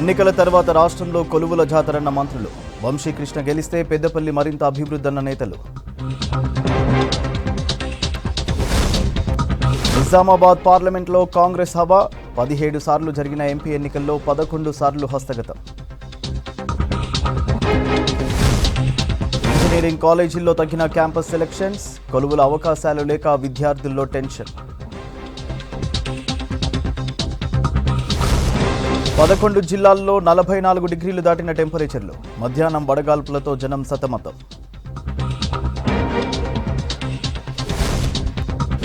ఎన్నికల తర్వాత రాష్ట్రంలో కొలువుల జాతరన్న మంత్రులు. వంశీకృష్ణ గెలిస్తే పెద్దపల్లి మరింత అభివృద్ధన్న నేతలు. నిజామాబాద్ పార్లమెంట్లో కాంగ్రెస్ హవా. 17 సార్లు జరిగిన ఎంపీ ఎన్నికల్లో 11 సార్లు హస్తగతం. ఇంజనీరింగ్ కాలేజీల్లో తగ్గిన క్యాంపస్ సెలక్షన్స్. కొలువుల అవకాశాలు లేక విద్యార్థుల్లో టెన్షన్. 11 జిల్లాల్లో 44 డిగ్రీలు దాటిన టెంపరేచర్లు. మధ్యాహ్నం వడగాల్పులతో జనం సతమతం.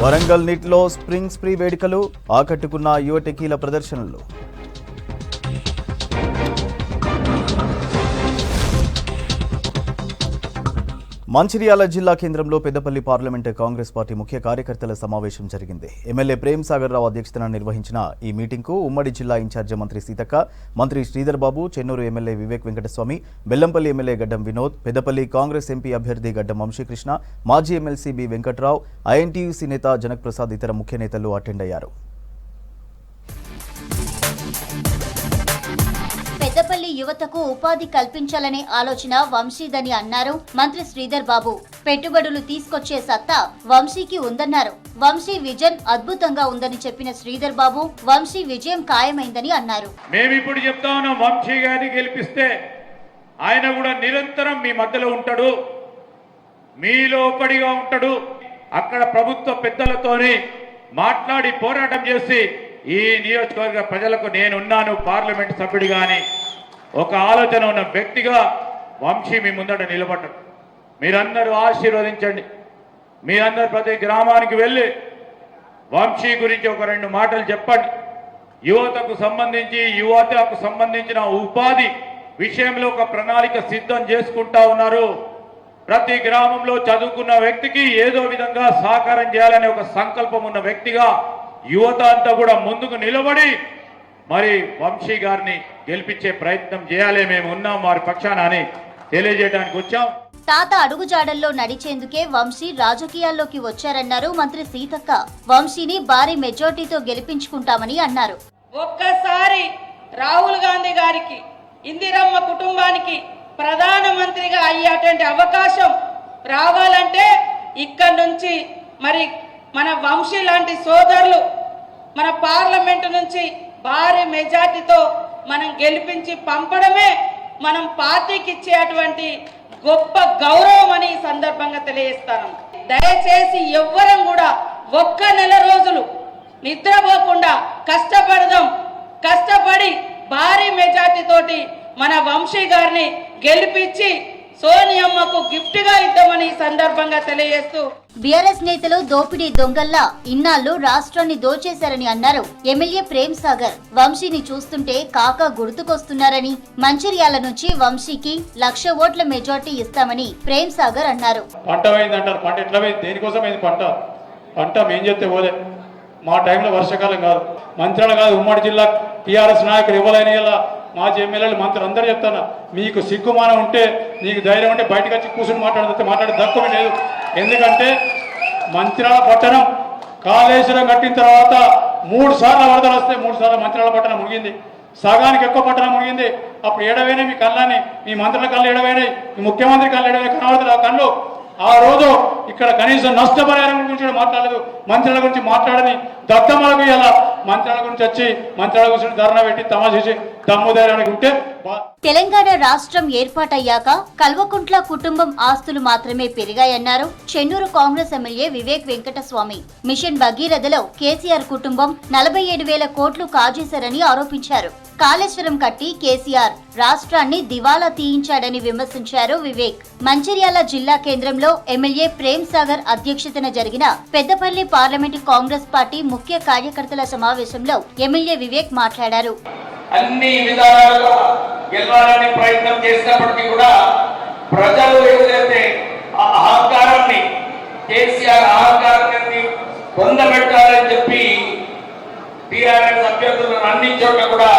వరంగల్ నీటిలో స్ప్రింగ్ స్ప్రీ వేడుకలు. ఆకట్టుకున్న యువటెకీల ప్రదర్శనలు. మంచిర్యాల జిల్లా కేంద్రంలో పెద్దపల్లి పార్లమెంటు కాంగ్రెస్ పార్టీ ముఖ్య కార్యకర్తల సమావేశం జరిగింది. ఎమ్మెల్యే ప్రేమ్ సాగర్ రావు అధ్యక్షతన నిర్వహించిన ఈ మీటింగ్కు ఉమ్మడి జిల్లా ఇన్ఛార్జి మంత్రి సీతక్క, మంత్రి శ్రీధర్ బాబు, చెన్నూరు ఎమ్మెల్యే వివేక్ వెంకటస్వామి, బెల్లంపల్లి ఎమ్మెల్యే గడ్డం వినోద్, పెద్దపల్లి కాంగ్రెస్ ఎంపీ అభ్యర్థి గడ్డం వంశీకృష్ణ, మాజీ ఎమ్మెల్సీ బి వెంకట్రావు, ఐఎన్టీయూసీ నేత జనక్ ప్రసాద్ ఇతర ముఖ్య నేతలు అటెండ్ అయ్యారు. పెద్దపల్లి యువతకు ఉపాధి కల్పించాలనే ఆలోచన వంశీదని అన్నారు మంత్రి శ్రీధర్ బాబు. పెట్టుబడులు తీసుకొచ్చే సత్తా వంశీకి ఉందన్నారు. వంశీ విజన్ అద్భుతంగా ఉందని చెప్పిన శ్రీధర్ బాబు వంశీ విజయం ఖాయమైందని అన్నారు. మేమిప్పుడు చెప్తా ఉన్నాం, వంశీ గారిని గెలిపిస్తే ఆయన కూడా నిరంతరం మీ మధ్యలో ఉంటాడు, మీలో ఒకడిగా ఉంటాడు. అక్కడ ప్రభుత్వ పెద్దలతోని మాట్లాడి పోరాటం చేసి ఈ నియోజకవర్గ ప్రజలకు నేనున్నాను పార్లమెంట్ సభ్యుడిగా అని ఒక ఆలోచన ఉన్న వ్యక్తిగా వంశీ మీ ముందట నిలబడ్డాడు. మీరందరూ ఆశీర్వదించండి. మీరందరూ ప్రతి గ్రామానికి వెళ్ళి వంశీ గురించి ఒక 2 మాటలు చెప్పండి. యువతకు సంబంధించిన ఉపాధి విషయంలో ఒక ప్రణాళిక సిద్ధం చేసుకుంటా ఉన్నారు. ప్రతి గ్రామంలో చదువుకున్న వ్యక్తికి ఏదో విధంగా సహకారం చేయాలనే ఒక సంకల్పం ఉన్న వ్యక్తిగా యువత అంతా కూడా ముందుకు నిలబడి మరి వంశీ గారిని గెలిపించే ప్రయత్నం చేయాలి, మేము ఉన్నాం వారి పక్షాన అని తెలియజేయడానికి వచ్చాం. తాత అడుగుజాడల్లో నడిచేందుకే వంశీ రాజకీయాల్లోకి వచ్చారన్నారు మంత్రి సీతక్క. వంశీని భారీ మెజార్టీతో గెలిపించుకుంటామని అన్నారు. ఒక్కసారి రాహుల్ గాంధీ గారికి, ఇందిరమ్మ కుటుంబానికి ప్రధానమంత్రిగా అయ్యేటువంటి అవకాశం రావాలంటే ఇక్కడి నుంచి మరి మన వంశీ లాంటి సోదరులు మన పార్లమెంటు నుంచి భారీ మెజార్టీతో మనం గెలిపించి పంపడమే మనం పార్టీకి ఇచ్చేటువంటి గొప్ప గౌరవం అని ఈ సందర్భంగా తెలియజేస్తాను. దయచేసి ఎవ్వరం కూడా ఒక్క నెల రోజులు నిద్రపోకుండా కష్టపడి భారీ మెజార్టీ తోటి మన వంశీ గారిని గెలిపించి సోనియమ్మకు గిఫ్ట్ గా ఇద్దామని ఈ సందర్భంగా తెలియజేస్తూ బీఆర్ఎస్ నేతలు దోపిడీ దొంగల్లా ఇన్నాళ్లు రాష్ట్రాన్ని దోచేశారని అన్నారు ఎమ్మెల్యే ప్రేమ్ సాగర్. వంశీని చూస్తుంటే కాకా గుర్తుకొస్తున్నారని, మంచిర్యాల నుంచి వంశీకి 1,00,000 ఓట్ల మెజార్టీ ఇస్తామని ప్రేమ్ సాగర్ అన్నారు. పంట అయిందంటారు, పంట ఎట్లా పోయింది, దేనికోసం అయింది పంట మేం చెప్తే పోలే. మా టైంలో వర్షాకాలం కాదు, మంత్రాలు కాదు, ఉమ్మడి జిల్లా టీఆర్ఎస్ నాయకులు ఇవ్వలేని ఇలా మాజీ ఎమ్మెల్యేలు మంత్రులు అందరూ చెప్తాను, మీకు సిగ్గుమానం ఉంటే, నీకు ధైర్యం ఉంటే బయటకు వచ్చి కూర్చొని మాట్లాడే దక్కువ లేదు. ఎందుకంటే మంత్రాల పట్టణం కాళేశ్వరం కట్టిన తర్వాత 3 సార్లు వరదలు వస్తే 3 సార్లు మంత్రాల పట్టణం మునిగింది. సగానికి ఎక్కువ పట్టణం మునిగింది. అప్పుడు ఏడవైనాయి మీ కళ్ళని, మీ మంత్రుల కళ్ళు ఏడవైనాయి, మీ ముఖ్యమంత్రి కళ్ళు ఏడవైనాయి, కనబడుతుంది ఆ కళ్ళు. ఆ రోజు ఇక్కడ కనీసం నష్టపరిహారం గురించి మాట్లాడలేదు, మంత్రుల గురించి మాట్లాడని దత్తమ్మలకు ఇలా మంత్రాల గురించి వచ్చి మంత్రాల గురించి ధర్నా పెట్టి తమాషేసి దమ్ముధైర్యానికి ఉంటే. తెలంగాణ రాష్ట్రం ఏర్పాటయ్యాక కల్వకుంట్ల కుటుంబం ఆస్తులు మాత్రమే పెరిగాయన్నారు చెన్నూరు కాంగ్రెస్ ఎమ్మెల్యే వివేక్ వెంకటస్వామి. మిషన్ భగీరథలో కేసీఆర్ కుటుంబం 47,000 కోట్లు కాజేశారని ఆరోపించారు. కాళేశ్వరం కట్టి కేసీఆర్ రాష్ట్రాన్ని దివాలా తీయించాడని విమర్శించారు వివేక్. మంచిర్యాల జిల్లా కేంద్రంలో ఎమ్మెల్యే ప్రేమ్ సాగర్ అధ్యక్షతన జరిగిన పెద్దపల్లి పార్లమెంటు కాంగ్రెస్ పార్టీ ముఖ్య కార్యకర్తల సమావేశంలో ఎమ్మెల్యే వివేక్ మాట్లాడారు. అన్ని విధాలుగా గెలవాలని ప్రయత్నం చేసినప్పటికీ కూడా ప్రజలు ఏదైతే ఆ అహంకారాన్ని, కేసీఆర్ అహంకారాన్ని పొందబెట్టాలని చెప్పి టీఆర్ఎస్ అభ్యర్థులను అన్ని చోట్ల కూడా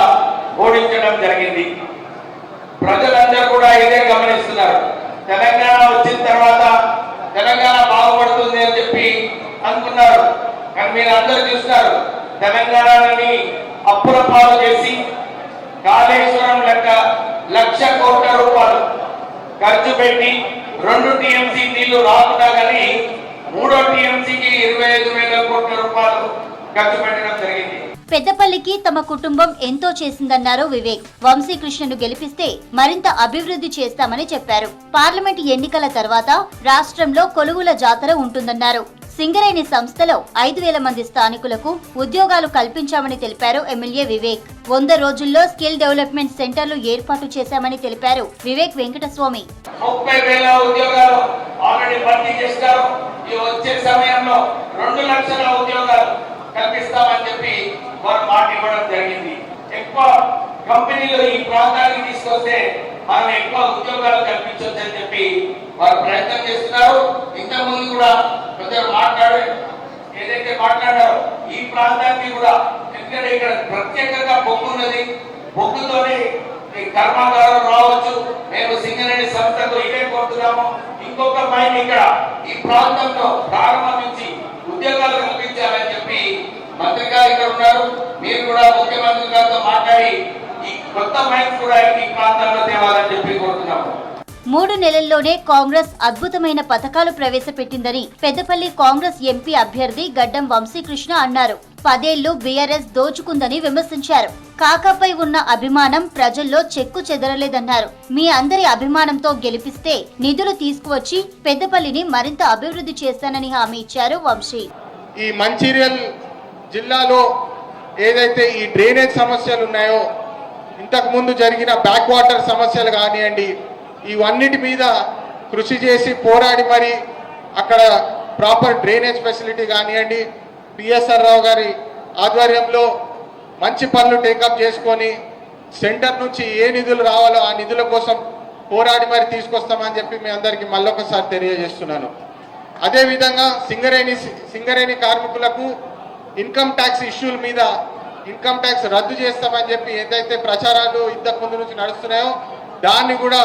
ఓడించడం జరిగింది. ప్రజలందరూ కూడా ఇదే గమనిస్తున్నారు. తెలంగాణ వచ్చిన తర్వాత తెలంగాణ బాగుపడుతుంది అని చెప్పి అనుకున్నారు. కానీ మీరు అందరూ చూస్తున్నారు, తెలంగాణని అప్పుల పాలు చేసి కాళేశ్వరం 1,00,000 కోట్ల రూపాయలు ఖర్చు పెట్టి 2 టీఎంసీ నీళ్లు రాకుండా కానీ 3వ టీఎంసీకి 25,000 కోట్ల రూపాయలు ఖర్చు పెట్టడం జరిగింది. పెద్దపల్లికి తమ కుటుంబం ఎంతో చేసిందన్నారు వివేక్. వంశీకృష్ణను గెలిపిస్తే మరింత అభివృద్ధి చేస్తామని చెప్పారు. పార్లమెంట్ ఎన్నికల తర్వాత రాష్ట్రంలో కొలువుల జాతర ఉంటుందన్నారు. సింగరేణి సంస్థలో 5,000 మంది స్థానికులకు ఉద్యోగాలు కల్పించామని తెలిపారు ఎమ్మెల్యే వివేక్. 100 రోజుల్లో స్కిల్ డెవలప్మెంట్ సెంటర్లు ఏర్పాటు చేశామని తెలిపారు వివేక్ వెంకటస్వామి. 30,000 ఉద్యోగాలు ఆల్రెడీ భర్తీ చేశారు. ఈ వచ్చే సమయంలో 2 లక్షల ఉద్యోగాలు కల్పిస్తామని చెప్పి వారు మాట ఇవ్వడం జరిగింది. ఎక్కువ కంపెనీలు ఈ ప్రాంతానికి తీసుకొస్తే మనం ఎక్కువ ఉద్యోగాలు కల్పించవచ్చు అని చెప్పి వారు ప్రయత్నం చేస్తున్నారు. ఇంతకుముందు కూడా కొందరు ఏదైతే మాట్లాడారో ఈ ప్రాంతానికి కూడా ఎందుకంటే ఇక్కడ ప్రత్యేకంగా బొగ్గు ఉన్నది, బొగ్గుతోనే కర్మాగారం రావచ్చు. మేము సింగరేణి సంస్థకు ఇదే కోరుతున్నాము. ఇంకొక మైన్ ఇక్కడ ఈ ప్రాంతంలో ప్రారంభించి ఉద్యోగాలు కల్పించాలని చెప్పి మంత్రి గారు ఇక్కడ ఉన్నారు. మీరు కూడా ముఖ్యమంత్రి గారితో మాట్లాడి ఈ కొత్త మైన్స్ కూడా ఈ ప్రాంతంలో తేవాలని చెప్పి కోరుతున్నాము. 3 నెలల్లోనే కాంగ్రెస్ అద్భుతమైన పథకాలు ప్రవేశపెట్టిందని పెద్దపల్లి కాంగ్రెస్ ఎంపీ అభ్యర్థి గడ్డం వంశీకృష్ణ అన్నారు. 10 ఏళ్లు బీఆర్ఎస్ దోచుకుందని విమర్శించారు. కాకాపై ఉన్న అభిమానం ప్రజల్లో చెక్కు చెదరలేదన్నారు. మీ అందరి అభిమానంతో గెలిపిస్తే నిధులు తీసుకువచ్చి పెద్దపల్లిని మరింత అభివృద్ధి చేస్తానని హామీ ఇచ్చారు వంశీ. ఈ మంచిర్యాల జిల్లాలో ఏదైతే ఈ డ్రైనేజ్ సమస్యలు ఉన్నాయో, ఇంతకు ముందు జరిగిన బ్యాక్ వాటర్ సమస్యలు కానివ్వండి, ఇవన్నిటి మీద కృషి చేసి పోరాడి మరి అక్కడ ప్రాపర్ డ్రైనేజ్ ఫెసిలిటీ కానివ్వండి, పిఎస్ఆర్ రావు గారి ఆధ్వర్యంలో మంచి పనులు టేకప్ చేసుకొని సెంటర్ నుంచి ఏ నిధులు రావాలో ఆ నిధుల కోసం పోరాడి మరి తీసుకొస్తామని చెప్పి మీ అందరికీ మళ్ళొకసారి తెలియజేస్తున్నాను. అదేవిధంగా సింగరేణి కార్మికులకు ఇన్కమ్ ట్యాక్స్ ఇష్యూల మీద ఇన్కమ్ ట్యాక్స్ రద్దు చేస్తామని చెప్పి ఏదైతే ప్రచారాలు ఇంతకు ముందు నుంచి నడుస్తున్నాయో దాన్ని కూడా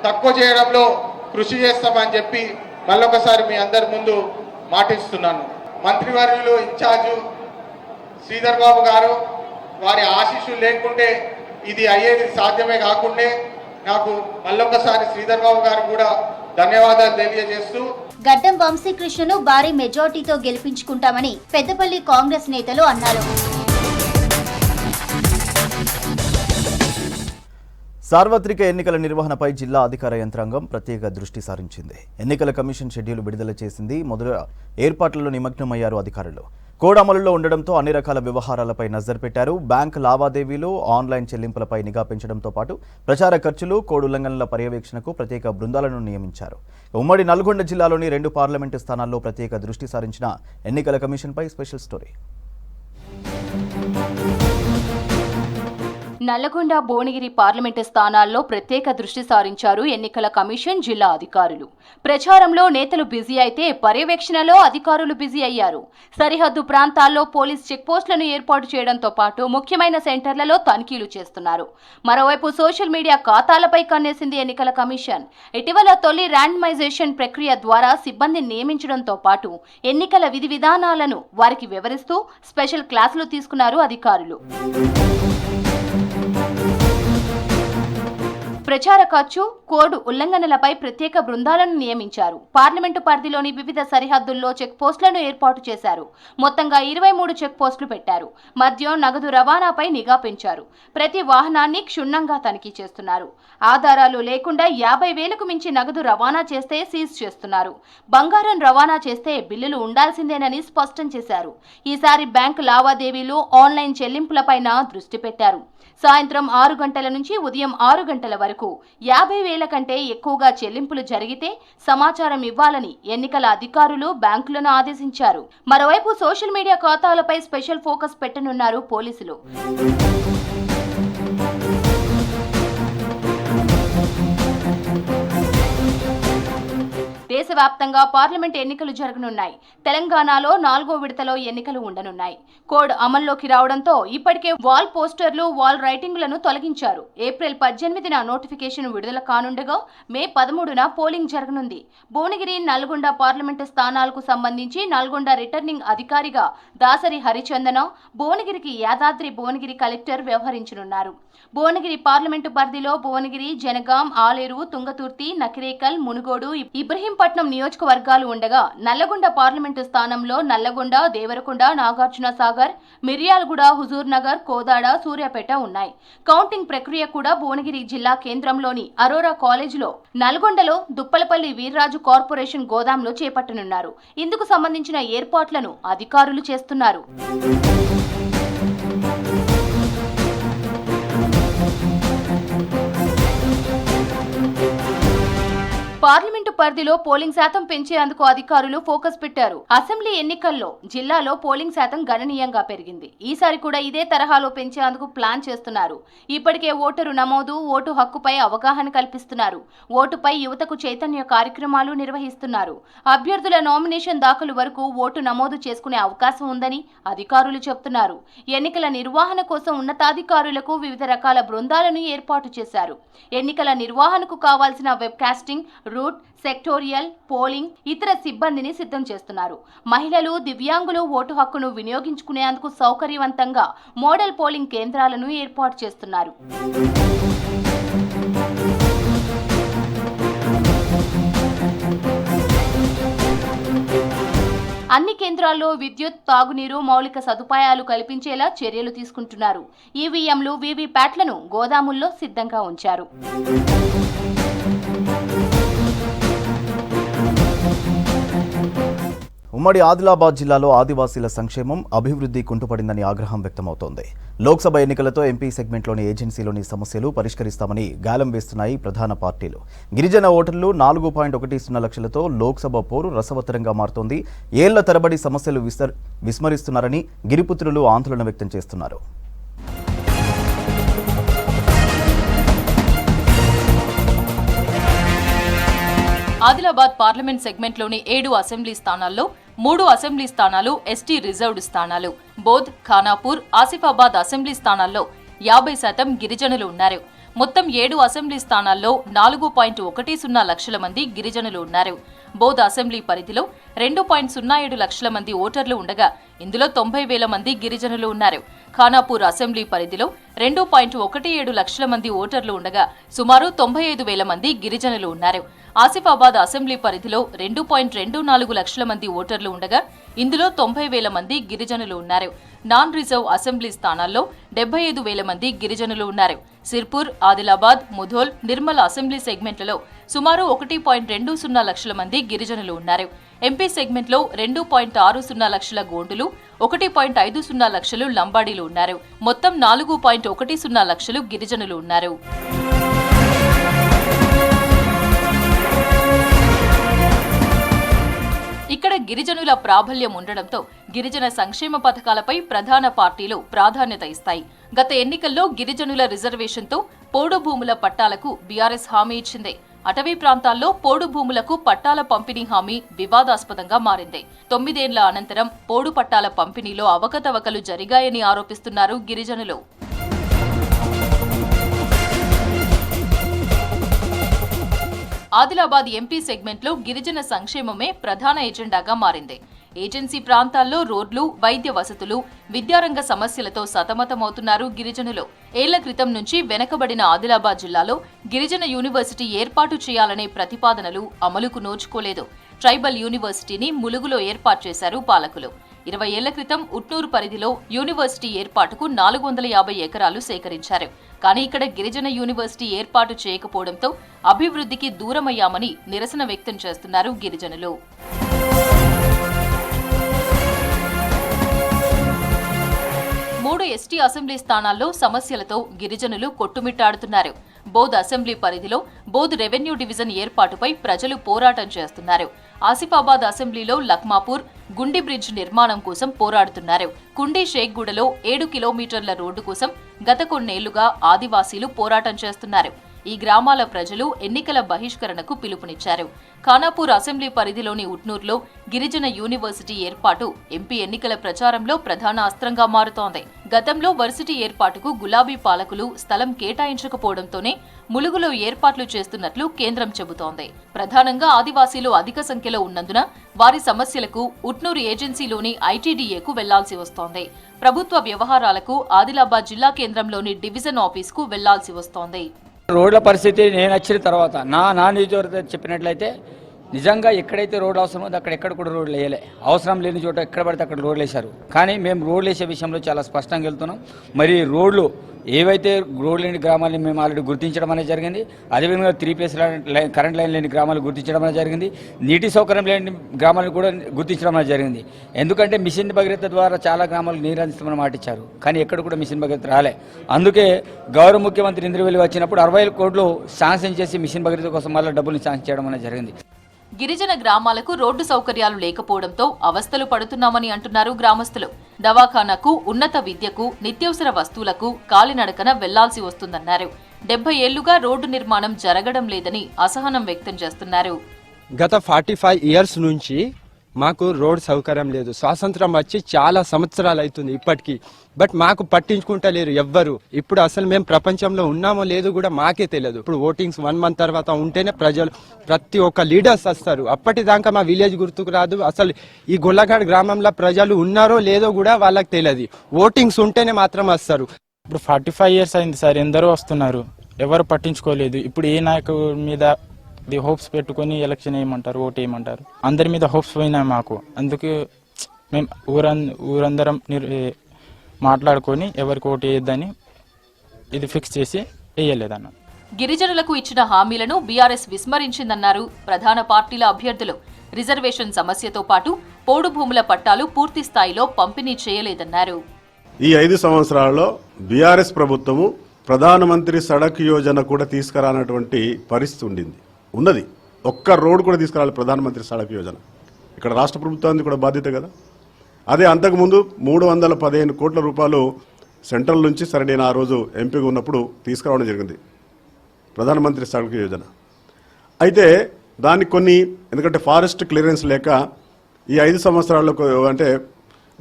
తక్కువ చేయడంలో కృషి చేస్తామని చెప్పి మళ్ళొకసారి మీ అందరి ముందు మాటిస్తున్నాను. మంత్రివర్యులు ఇన్ఛార్జు శ్రీధర్ బాబు గారు వారి ఆశీస్సులు లేకుంటే ఇది అయ్యేది సాధ్యమే కాకుండే. నాకు మళ్ళొకసారి శ్రీధర్ బాబు గారు కూడా ధన్యవాదాలు తెలియజేస్తూ గడ్డం వంశీకృష్ణను భారీ మెజార్టీతో గెలిపించుకుంటామని పెద్దపల్లి కాంగ్రెస్ నేతలు అన్నారు. సార్వత్రిక ఎన్నికల నిర్వహణపై జిల్లా అధికార యంత్రాంగం ప్రత్యేక దృష్టి సారించింది. ఎన్నికల కమిషన్ షెడ్యూల్ విడుదల చేసింది. మొదట ఏర్పాట్లలో నిమగ్నమయ్యారు అధికారులు. కోడ్ అమలులో ఉండడంతో అన్ని రకాల వ్యవహారాలపై నజర్ పెట్టారు. బ్యాంక్ లావాదేవీలు, ఆన్లైన్ చెల్లింపులపై నిఘా పెంచడంతో పాటు ప్రచార ఖర్చులు, కోడ్ ఉల్లంఘనల పర్యవేక్షణకు ప్రత్యేక బృందాలను నియమించారు. ఉమ్మడి నల్గొండ జిల్లాలోని 2 పార్లమెంటు స్థానాల్లో ప్రత్యేక దృష్టి సారించిన ఎన్నికల కమిషన్పై special story. Nalgonda, Bhuvanagiri parliament స్థానాల్లో ప్రత్యేక దృష్టి సారించారు ఎన్నికల కమిషన్ జిల్లా అధికారులు. ప్రచారంలో నేతలు బిజీ అయితే పర్యవేక్షణలో అధికారులు బిజీ అయ్యారు. సరిహద్దు ప్రాంతాల్లో పోలీస్ చెక్పోస్టులను ఏర్పాటు చేయడంతో పాటు ముఖ్యమైన సెంటర్లలో తనిఖీలు చేస్తున్నారు. మరోవైపు సోషల్ మీడియా ఖాతాలపై కన్నేసింది ఎన్నికల కమిషన్. ఇటీవల తొలి ర్యాండమైజేషన్ ప్రక్రియ ద్వారా సిబ్బందిని నియమించడంతో పాటు ఎన్నికల విధి విధానాలను వారికి వివరిస్తూ స్పెషల్ క్లాసులు తీసుకున్నారు అధికారులు. ప్రచార ఖర్చు, కోడ్ ఉల్లంఘనలపై ప్రత్యేక బృందాలను నియమించారు. పార్లమెంటు పరిధిలోని వివిధ సరిహద్దుల్లో చెక్ పోస్టులను ఏర్పాటు చేశారు. మొత్తంగా 23 చెక్ పోస్టులు పెట్టారు. మద్యం, నగదు రవాణాపై నిఘా పెంచారు. ప్రతి వాహనాన్ని క్షుణ్ణంగా తనిఖీ చేస్తున్నారు. ఆధారాలు లేకుండా 50,000కు మించి నగదు రవాణా చేస్తే సీజ్ చేస్తున్నారు. బంగారం రవాణా చేస్తే బిల్లులు ఉండాల్సిందేనని స్పష్టం చేశారు. ఈసారి బ్యాంకు లావాదేవీలు, ఆన్లైన్ చెల్లింపులపైన దృష్టి పెట్టారు. సాయంత్రం 6 గంటల నుంచి ఉదయం 6 గంటల వరకు 50,000 కంటే ఎక్కువగా చెల్లింపులు జరిగితే సమాచారం ఇవ్వాలని ఎన్నికల అధికారులు బ్యాంకులను ఆదేశించారు. మరోవైపు సోషల్ మీడియా ఖాతాలపై స్పెషల్ ఫోకస్ పెట్టనున్నారు పోలీసులు. దేశ దేశవ్యాప్తంగా పార్లమెంట్ ఎన్నికలు జరగనున్నాయి. తెలంగాణలో 4వ విడతలో ఎన్నికలు ఉండనున్నాయి. కోడ్ అమల్లోకి రావడంతో ఇప్పటికే వాల్ పోస్టర్లు, వాల్ రైటింగులను తొలగించారు. ఏప్రిల్ 18న నోటిఫికేషన్ విడుదల కానుండగా మే 13న పోలింగ్ జరగనుంది. భువనగిరి, నల్గొండ పార్లమెంటు స్థానాలకు సంబంధించి నల్గొండ రిటర్నింగ్ అధికారిగా దాసరి హరిచందన, భువనగిరికి యాదాద్రి భువనగిరి కలెక్టర్ వ్యవహరించనున్నారు. భువనగిరి పార్లమెంటు పరిధిలో భువనగిరి, జనగాం, ఆలేరు, తుంగతుర్తి, నకిరేకల్, మునుగోడు, ఇబ్రహీంపట్నం నియోజకవర్గాలు ఉండగా నల్లగొండ పార్లమెంటు స్థానంలో నల్లగొండ, దేవరకొండ, నాగార్జున సాగర్, మిర్యాలగూడ, హుజూర్ నగర్, కోదాడ, సూర్యాపేట ఉన్నాయి. కౌంటింగ్ ప్రక్రియ కూడా భువనగిరి జిల్లా కేంద్రంలోని అరోరా కాలేజీలో, నల్గొండలో దుప్పలపల్లి వీర్రాజు కార్పొరేషన్ గోదాంలో చేపట్టనున్నారు. ఇందుకు సంబంధించిన ఏర్పాట్లను అధికారులు చేస్తున్నారు. పార్లమెంటు పరిధిలో పోలింగ్ శాతం పెంచేందుకు అధికారులు ఫోకస్ పెట్టారు. అసెంబ్లీ ఎన్నికల్లో జిల్లాలో పోలింగ్ శాతం గణనీయంగా పెరిగింది. ఈసారి కూడా ఇదే తరహాలో పెంచేందుకు ప్లాన్ చేస్తున్నారు. ఇప్పటికే ఓటరు నమోదు, ఓటు హక్కుపై అవగాహన కల్పిస్తున్నారు. ఓటుపై యువతకు చైతన్య కార్యక్రమాలు నిర్వహిస్తున్నారు. అభ్యర్థుల నామినేషన్ దాఖలు వరకు ఓటు నమోదు చేసుకునే అవకాశం ఉందని అధికారులు చెబుతున్నారు. ఎన్నికల నిర్వహణ కోసం ఉన్నతాధికారులకు వివిధ రకాల బృందాలను ఏర్పాటు చేశారు. ఎన్నికల నిర్వహణకు కావాల్సిన వెబ్కాస్టింగ్, రూట్, సెక్టోరియల్, పోలింగ్, ఇతర సిబ్బందిని సిద్ధం చేస్తున్నారు. మహిళలు, దివ్యాంగులు ఓటు హక్కును వినియోగించుకునేందుకు సౌకర్యవంతంగా మోడల్ పోలింగ్ కేంద్రాలను ఏర్పాటు చేస్తున్నారు. అన్ని కేంద్రాల్లో విద్యుత్, తాగునీరు, మౌలిక సదుపాయాలు కల్పించేలా చర్యలు తీసుకుంటున్నారు. ఈవీఎంలు, వీవీప్యాట్లను గోదాముల్లో సిద్ధంగా ఉంచారు. ఉమ్మడి ఆదిలాబాద్ జిల్లాలో ఆదివాసీల సంక్షేమం, అభివృద్ధి కుంటుపడిందని ఆగ్రహం వ్యక్తమవుతోంది. లోక్సభ ఎన్నికలతో ఎంపీ సెగ్మెంట్లోని ఏజెన్సీలోని సమస్యలు పరిష్కరిస్తామని గాలం వేస్తున్నాయి ప్రధాన పార్టీలు. గిరిజన ఓటర్లు 4.10 లక్షలతో లోక్సభ పోరు రసవత్తరంగా మారుతోంది. ఏళ్ల తరబడి సమస్యలు విస్మరిస్తున్నారని గిరిపుత్రులు ఆందోళన వ్యక్తం చేస్తున్నారు. ఆదిలాబాద్ పార్లమెంట్ సెగ్మెంట్లోని 7 అసెంబ్లీ స్థానాల్లో 3 అసెంబ్లీ స్థానాలు ఎస్టీ రిజర్వ్డ్ స్థానాలు. బోధ్, ఖానాపూర్, ఆసిఫాబాద్ అసెంబ్లీ స్థానాల్లో 50% గిరిజనులు ఉన్నారు. మొత్తం 7 అసెంబ్లీ స్థానాల్లో 4.10 లక్షల మంది గిరిజనులు ఉన్నారు. బోధ్ అసెంబ్లీ పరిధిలో 2.07 లక్షల మంది ఓటర్లు ఉండగా ఇందులో 90,000 మంది గిరిజనులు ఉన్నారు. ఖానాపూర్ అసెంబ్లీ పరిధిలో 2.17 లక్షల మంది ఓటర్లు ఉండగా సుమారు 95,000 మంది గిరిజనులు ఉన్నారు. ఆసిఫాబాద్ అసెంబ్లీ పరిధిలో 2.24 లక్షల మంది ఓటర్లు ఉండగా ఇందులో 90,000 మంది గిరిజనులు ఉన్నారు. నాన్ రిజర్వ్ అసెంబ్లీ స్థానాల్లో 75,000 మంది గిరిజనులు ఉన్నారు. సిర్పూర్, ఆదిలాబాద్, ముధోల్, నిర్మల్ అసెంబ్లీ సెగ్మెంట్లలో సుమారు 1.20 లక్షల మంది గిరిజనులు ఉన్నారు. ఎంపీ సెగ్మెంట్లో 2.60 లక్షల గోండులు, 1.50 లక్షలు లంబాడీలు ఉన్నారు. మొత్తం 4.10 లక్షలు గిరిజనులు ఉన్నారు. ఇక్కడ గిరిజనుల ప్రాబల్యం ఉండడంతో గిరిజన సంక్షేమ పథకాలపై ప్రధాన పార్టీలు ప్రాధాన్యత ఇస్తాయి. గత ఎన్నికల్లో గిరిజనుల రిజర్వేషన్తో పోడు భూముల పట్టాలకు బీఆర్ఎస్ హామీ ఇచ్చింది. అటవీ ప్రాంతాల్లో పోడు భూములకు పట్టాల పంపిణీ హామీ వివాదాస్పదంగా మారింది. 9 ఏళ్ల అనంతరం పోడు పట్టాల పంపిణీలో అవకతవకలు జరిగాయని ఆరోపిస్తున్నారు గిరిజనులు. ఆదిలాబాద్ ఎంపీ సెగ్మెంట్లో గిరిజన సంక్షేమమే ప్రధాన ఎజెండాగా మారింది. ఏజెన్సీ ప్రాంతాల్లో రోడ్లు, వైద్య వసతులు, విద్యారంగ సమస్యలతో సతమతమవుతున్నారు గిరిజనులు. ఏళ్ల క్రితం నుంచి వెనకబడిన ఆదిలాబాద్ జిల్లాలో గిరిజన యూనివర్సిటీ ఏర్పాటు చేయాలనే ప్రతిపాదనలు అమలుకు నోచుకోలేదు. ట్రైబల్ యూనివర్సిటీని ములుగులో ఏర్పాటు చేశారు పాలకులు. 20 ఏళ్ల క్రితం ఉట్నూరు పరిధిలో యూనివర్సిటీ ఏర్పాటుకు 450 ఎకరాలు సేకరించారు. కానీ ఇక్కడ గిరిజన యూనివర్సిటీ ఏర్పాటు చేయకపోవడంతో అభివృద్ధికి దూరమయ్యామని నిరసన వ్యక్తం చేస్తున్నారు గిరిజనులు. ఎస్టీ అసెంబ్లీ స్థానాల్లో సమస్యలతో గిరిజనులు కొట్టుమిట్టాడుతున్నారు. బోధ్ అసెంబ్లీ పరిధిలో బోధ్ రెవెన్యూ డివిజన్ ఏర్పాటుపై ప్రజలు పోరాటం చేస్తున్నారు. ఆసిఫాబాద్ అసెంబ్లీలో లక్మాపూర్ గుండి బ్రిడ్జ్ నిర్మాణం కోసం పోరాడుతున్నారు. కుండి షేక్గూడలో 7 కిలోమీటర్ల రోడ్డు కోసం గత కొన్నేళ్లుగా ఆదివాసీలు పోరాటం చేస్తున్నారు. ఈ గ్రామాల ప్రజలు ఎన్నికల బహిష్కరణకు పిలుపునిచ్చారు. ఖానాపూర్ అసెంబ్లీ పరిధిలోని ఉట్నూరులో గిరిజన యూనివర్సిటీ ఏర్పాటు ఎంపీ ఎన్నికల ప్రచారంలో ప్రధాన అస్త్రంగా మారుతోంది. గతంలో వర్సిటీ ఏర్పాటుకు గులాబీ పాలకులు స్థలం కేటాయించకపోవడంతోనే ములుగులో ఏర్పాట్లు చేస్తున్నట్లు కేంద్రం చెబుతోంది. ప్రధానంగా ఆదివాసీలు అధిక సంఖ్యలో ఉన్నందున వారి సమస్యలకు ఉట్నూరు ఏజెన్సీలోని ఐటీడీఏకు వెళ్లాల్సి వస్తోంది. ప్రభుత్వ వ్యవహారాలకు ఆదిలాబాద్ జిల్లా కేంద్రంలోని డివిజన్ ఆఫీస్కు వెళ్లాల్సి వస్తోంది. రోడ్ల పరిస్థితి నేను వచ్చిన తర్వాత నా నియోజకవర్గం చెప్పినట్లయితే నిజంగా ఎక్కడైతే రోడ్లు అవసరమో అక్కడ కూడా రోడ్లు వేయలే. అవసరం లేని చోట ఎక్కడ పడితే అక్కడ రోడ్లు వేశారు. కానీ మేము రోడ్లు వేసే విషయంలో చాలా స్పష్టంగా వెళ్తున్నాం. మరి రోడ్లు ఏవైతే రోడ్లు లేని గ్రామాలని మేము ఆల్రెడీ గుర్తించడం అనేది జరిగింది. అదేవిధంగా 3 ఫేస్ కరెంట్ లైన్ లేని గ్రామాలు గుర్తించడం అనేది జరిగింది. నీటి సౌకర్యం లేని గ్రామాలను కూడా గుర్తించడం అనేది జరిగింది. ఎందుకంటే మిషన్ భగీరథ ద్వారా చాలా గ్రామాలకు నీరు అందిస్తామని మాట ఇచ్చారు. కానీ ఎక్కడ కూడా మిషన్ భగీరథ రాలే. అందుకే గౌరవ ముఖ్యమంత్రి ఇంద్రవెల్లి వచ్చినప్పుడు 60 కోట్లు శాంక్షన్ చేసి మిషన్ భగీరథ కోసం మళ్ళీ డబ్బులు శాంక్షన్ చేయడం అనేది జరిగింది. గిరిజన గ్రామాలకు రోడ్డు సౌకర్యాలు లేకపోవడంతో అవస్థలు పడుతున్నామని అంటున్నారు గ్రామస్తులు. దవాఖానాకు, ఉన్నత విద్యకు, నిత్యావసర వస్తువులకు కాలినడకన వెళ్లాల్సి వస్తుందన్నారు. 70 ఏళ్లుగా రోడ్డు నిర్మాణం జరగడం లేదని అసహనం వ్యక్తం చేస్తున్నారు. గత 45 ఇయర్స్ నుంచి మాకు రోడ్ సౌకర్యం లేదు. స్వాతంత్రం వచ్చి చాలా సంవత్సరాలు అవుతుంది ఇప్పటికీ. బట్ మాకు పట్టించుకుంటలేరు ఎవ్వరు. ఇప్పుడు అసలు మేము ప్రపంచంలో ఉన్నామో లేదో కూడా మాకే తెలియదు. ఇప్పుడు ఓటింగ్స్ 1 మంత్ తర్వాత ఉంటేనే ప్రజలు ప్రతి ఒక్క లీడర్స్ వస్తారు. అప్పటిదాకా మా విలేజ్ గుర్తుకు రాదు. అసలు ఈ గొల్లగాడ్ గ్రామంలో ప్రజలు ఉన్నారో లేదో కూడా వాళ్ళకి తెలియదు. ఓటింగ్స్ ఉంటేనే మాత్రం వస్తారు. ఇప్పుడు 45 ఇయర్స్ అయింది సార్, ఎందరో వస్తున్నారు, ఎవరు పట్టించుకోలేదు. ఇప్పుడు ఏ నాయకుడి మీద హోప్స్ పెట్టుకొని ఎలక్షన్ వేయమంటారు, ఓటు వేయమంటారు. అందరి మీద హోప్స్ పోయినాయి మాకు. అందుకే మేము ఊరందరం మాట్లాడుకొని ఎవరికి ఓటు వేయద్దని ఇది ఫిక్స్ చేసి వేయలేదన్న. గిరిజనులకు ఇచ్చిన హామీలను బీఆర్ఎస్ విస్మరించిందన్నారు ప్రధాన పార్టీల అభ్యర్థులు. రిజర్వేషన్ సమస్యతో పాటు పోడు భూముల పట్టాలు పూర్తి స్థాయిలో పంపిణీ చేయలేదన్నారు. ఈ 5 సంవత్సరాల్లో బీఆర్ఎస్ ప్రభుత్వము ప్రధానమంత్రి సడక్ యోజన కూడా తీసుకురానటువంటి పరిస్థితి ఉన్నది. ఒక్క రోడ్ కూడా తీసుకురాలి ప్రధానమంత్రి సడక్ యోజన. ఇక్కడ రాష్ట్ర ప్రభుత్వానికి కూడా బాధ్యత కదా. అదే అంతకుముందు 315 కోట్ల రూపాయలు సెంట్రల్ నుంచి సరే నేను ఆ రోజు ఎంపీగా ఉన్నప్పుడు తీసుకురావడం జరిగింది ప్రధానమంత్రి సడక్ యోజన. అయితే దానికి కొన్ని ఎందుకంటే ఫారెస్ట్ క్లియరెన్స్ లేక ఈ 5 సంవత్సరాల్లో అంటే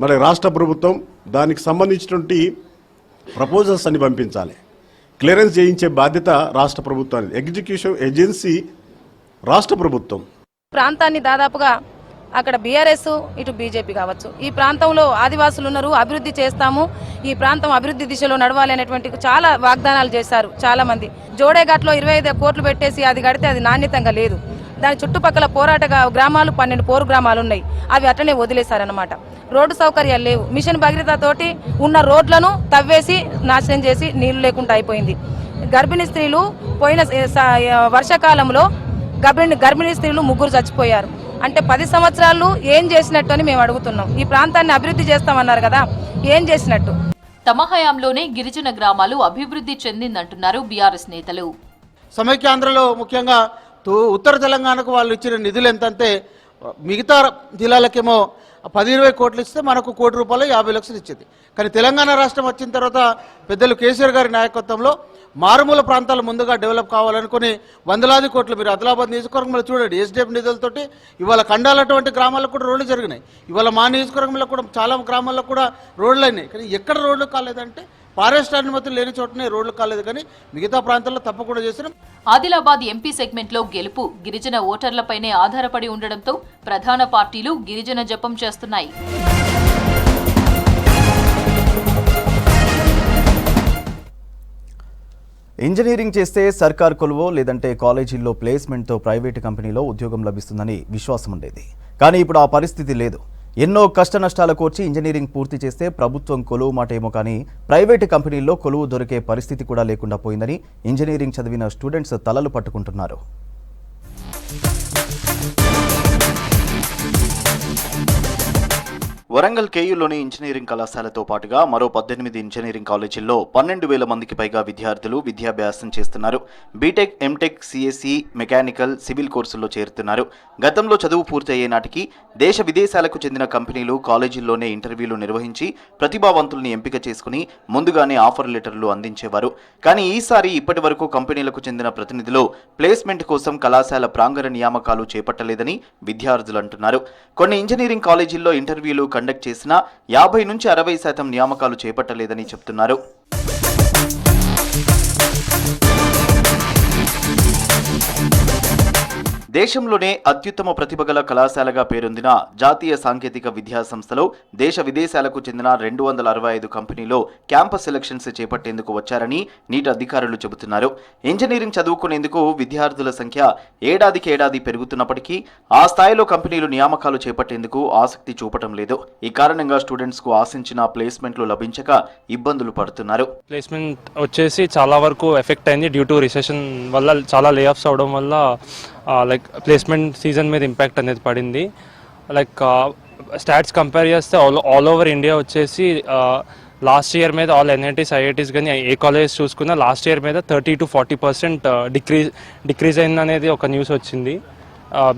మరి రాష్ట్ర ప్రభుత్వం దానికి సంబంధించినటువంటి ప్రపోజల్స్ అన్ని పంపించాలి. క్లియరెన్స్ చేయించే బాధ్యత రాష్ట్ర ప్రభుత్వానికి. ఎగ్జిక్యూటివ్ ఏజెన్సీ రాష్ట్ర ప్రభుత్వం. ప్రాంతాన్ని దాదాపుగా అక్కడ బీఆర్ఎస్, ఇటు బీజేపీ కావచ్చు, ఈ ప్రాంతంలో ఆదివాసులు ఉన్నారు, అభివృద్ధి చేస్తాము, ఈ ప్రాంతం అభివృద్ధి దిశలో నడవాలి అనేటువంటి చాలా వాగ్దానాలు చేశారు చాలా మంది. జోడేఘాట్లో 25 కోట్లు పెట్టేసి అది కడితే అది నాణ్యతంగా లేదు. దాని చుట్టుపక్కల పోరాట గ్రామాలు 12 పోరు గ్రామాలు ఉన్నాయి, అవి అట్లనే వదిలేశారనమాట. రోడ్డు సౌకర్యాలు లేవు. మిషన్ భగీరథ తోటి ఉన్న రోడ్లను తవ్వేసి నాశనం చేసి నీళ్లు లేకుండా అయిపోయింది. గర్భిణీ స్త్రీలు పోయిన వర్షాకాలంలో గర్భిణీ స్త్రీలు 3 చచ్చిపోయారు. అంటే 10 సంవత్సరాలు ఏం చేసినట్టు అని మేము అడుగుతున్నాం. ఈ ప్రాంతాన్ని అభివృద్ధి చేస్తామన్నారు కదా, ఏం చేసినట్టు? తమ హయాంలోనే గిరిజన గ్రామాలు అభివృద్ధి చెందిందంటున్నారు బీఆర్ఎస్ నేతలు. సమైక్యాంధ్రలో ముఖ్యంగా ఉత్తర తెలంగాణకు వాళ్ళు ఇచ్చిన నిధులు ఎంతంటే మిగతా జిల్లాలకేమో 10-20 కోట్లు ఇస్తే మనకు ₹1 కోటి 50 లక్షలు ఇచ్చేది. కానీ తెలంగాణ రాష్ట్రం వచ్చిన తర్వాత పెద్దలు కేసీఆర్ గారి నాయకత్వంలో మారుమూల ప్రాంతాలు ముందుగా డెవలప్ కావాలనుకుని వందలాది కోట్లు, మీరు ఆదిలాబాద్ నియోజకవర్గంలో చూడండి, ఎస్డిఎఫ్ నిధులతోటి ఇవాళ ఖండాలటువంటి గ్రామాలకు కూడా రోడ్లు జరిగినాయి. ఇవాళ మా నియోజకవర్గంలో కూడా చాలా గ్రామాల్లో కూడా రోడ్లు అయినాయి. కానీ ఎక్కడ రోడ్లు కాలేదంటే ఫారెస్ట్ అనుమతులు లేని చోటనే రోడ్లు కాలేదు, కానీ మిగతా ప్రాంతాల్లో తప్పకుండా చేసిన. ఆదిలాబాద్ ఎంపీ సెగ్మెంట్లో గెలుపు గిరిజన ఓటర్లపైనే ఆధారపడి ఉండడంతో ప్రధాన పార్టీలు గిరిజన జపం చేస్తున్నాయి. ఇంజనీరింగ్ చేస్తే సర్కార్ కొలువో లేదంటే కాలేజీల్లో ప్లేస్మెంట్తో ప్రైవేటు కంపెనీలో ఉద్యోగం లభిస్తుందని విశ్వాసం ఉండేది. కానీ ఇప్పుడు ఆ పరిస్థితి లేదు. ఎన్నో కష్ట నష్టాలు కోర్చి ఇంజనీరింగ్ పూర్తి చేస్తే ప్రభుత్వం కొలువు మాట ఏమో కానీ ప్రైవేటు కంపెనీల్లో కొలువు దొరికే పరిస్థితి కూడా లేకుండా పోయిందని ఇంజనీరింగ్ చదివిన స్టూడెంట్స్ తలలు పట్టుకుంటున్నారు. వరంగల్ కేయూలోని ఇంజనీరింగ్ కళాశాలతో పాటుగా మరో 18 ఇంజనీరింగ్ కాలేజీల్లో 12,000 మందికి పైగా విద్యార్థులు విద్యాభ్యాసం చేస్తున్నారు. BTech, MTech, CSC, mechanical, civil కోర్సుల్లో చేరుతున్నారు. గతంలో చదువు పూర్తయ్యే నాటికి దేశ విదేశాలకు చెందిన కంపెనీలు కాలేజీల్లోనే ఇంటర్వ్యూలు నిర్వహించి ప్రతిభావంతుల్ని ఎంపిక చేసుకుని ముందుగానే ఆఫర్ లెటర్లు అందించేవారు. కానీ ఈసారి ఇప్పటి వరకు కంపెనీలకు చెందిన ప్రతినిధులు ప్లేస్మెంట్ కోసం కళాశాల ప్రాంగణ నియామకాలు చేపట్టలేదని విద్యార్థులు అంటున్నారు. కొన్ని ఇంజనీరింగ్ కాలేజీల్లో ఇంటర్వ్యూలు కండక్ట్ చేసినా 50 నుంచి 60% నియామకాలు చేపట్టలేదని చెప్తున్నారు. దేశంలోనే అత్యుత్తమ ప్రతిభ గల కళాశాలగా పేరొందిన జాతీయ సాంకేతిక విద్యా సంస్థలో దేశ విదేశాలకు చెందిన 265 కంపెనీలో క్యాంపస్ సెలక్షన్స్ చేపట్టేందుకు వచ్చారని నీట్ అధికారులు చెబుతున్నారు. ఇంజనీరింగ్ చదువుకునేందుకు విద్యార్థుల సంఖ్య ఏడాదికి పెరుగుతున్నప్పటికీ ఆ స్థాయిలో కంపెనీలు నియామకాలు చేపట్టేందుకు ఆసక్తి చూపటం లేదు. ఈ కారణంగా స్టూడెంట్స్ కు ఆశించిన ప్లేస్మెంట్లు లభించక ఇబ్బందులు పడుతున్నారు. ప్లేస్మెంట్ వచ్చేసి చాలా వరకు ఎఫెక్ట్ అయింది డ్యూ టు రిసెషన్ వల్ల, చాలా లే ఆఫ్స్ అవడం వల్ల లైక్ ప్లేస్మెంట్ సీజన్ మీద ఇంపాక్ట్ అనేది పడింది. లైక్ స్టాట్స్ కంపేర్ చేస్తే ఆల్ ఓవర్ ఇండియా వచ్చేసి లాస్ట్ ఇయర్ మీద ఆల్ ఎన్ఐటీస్, ఐఐటీస్ కానీ ఏ కాలేజెస్ చూసుకున్నా లాస్ట్ ఇయర్ మీద 30 to 40% డిక్రీజ్ అయింది అనేది ఒక న్యూస్ వచ్చింది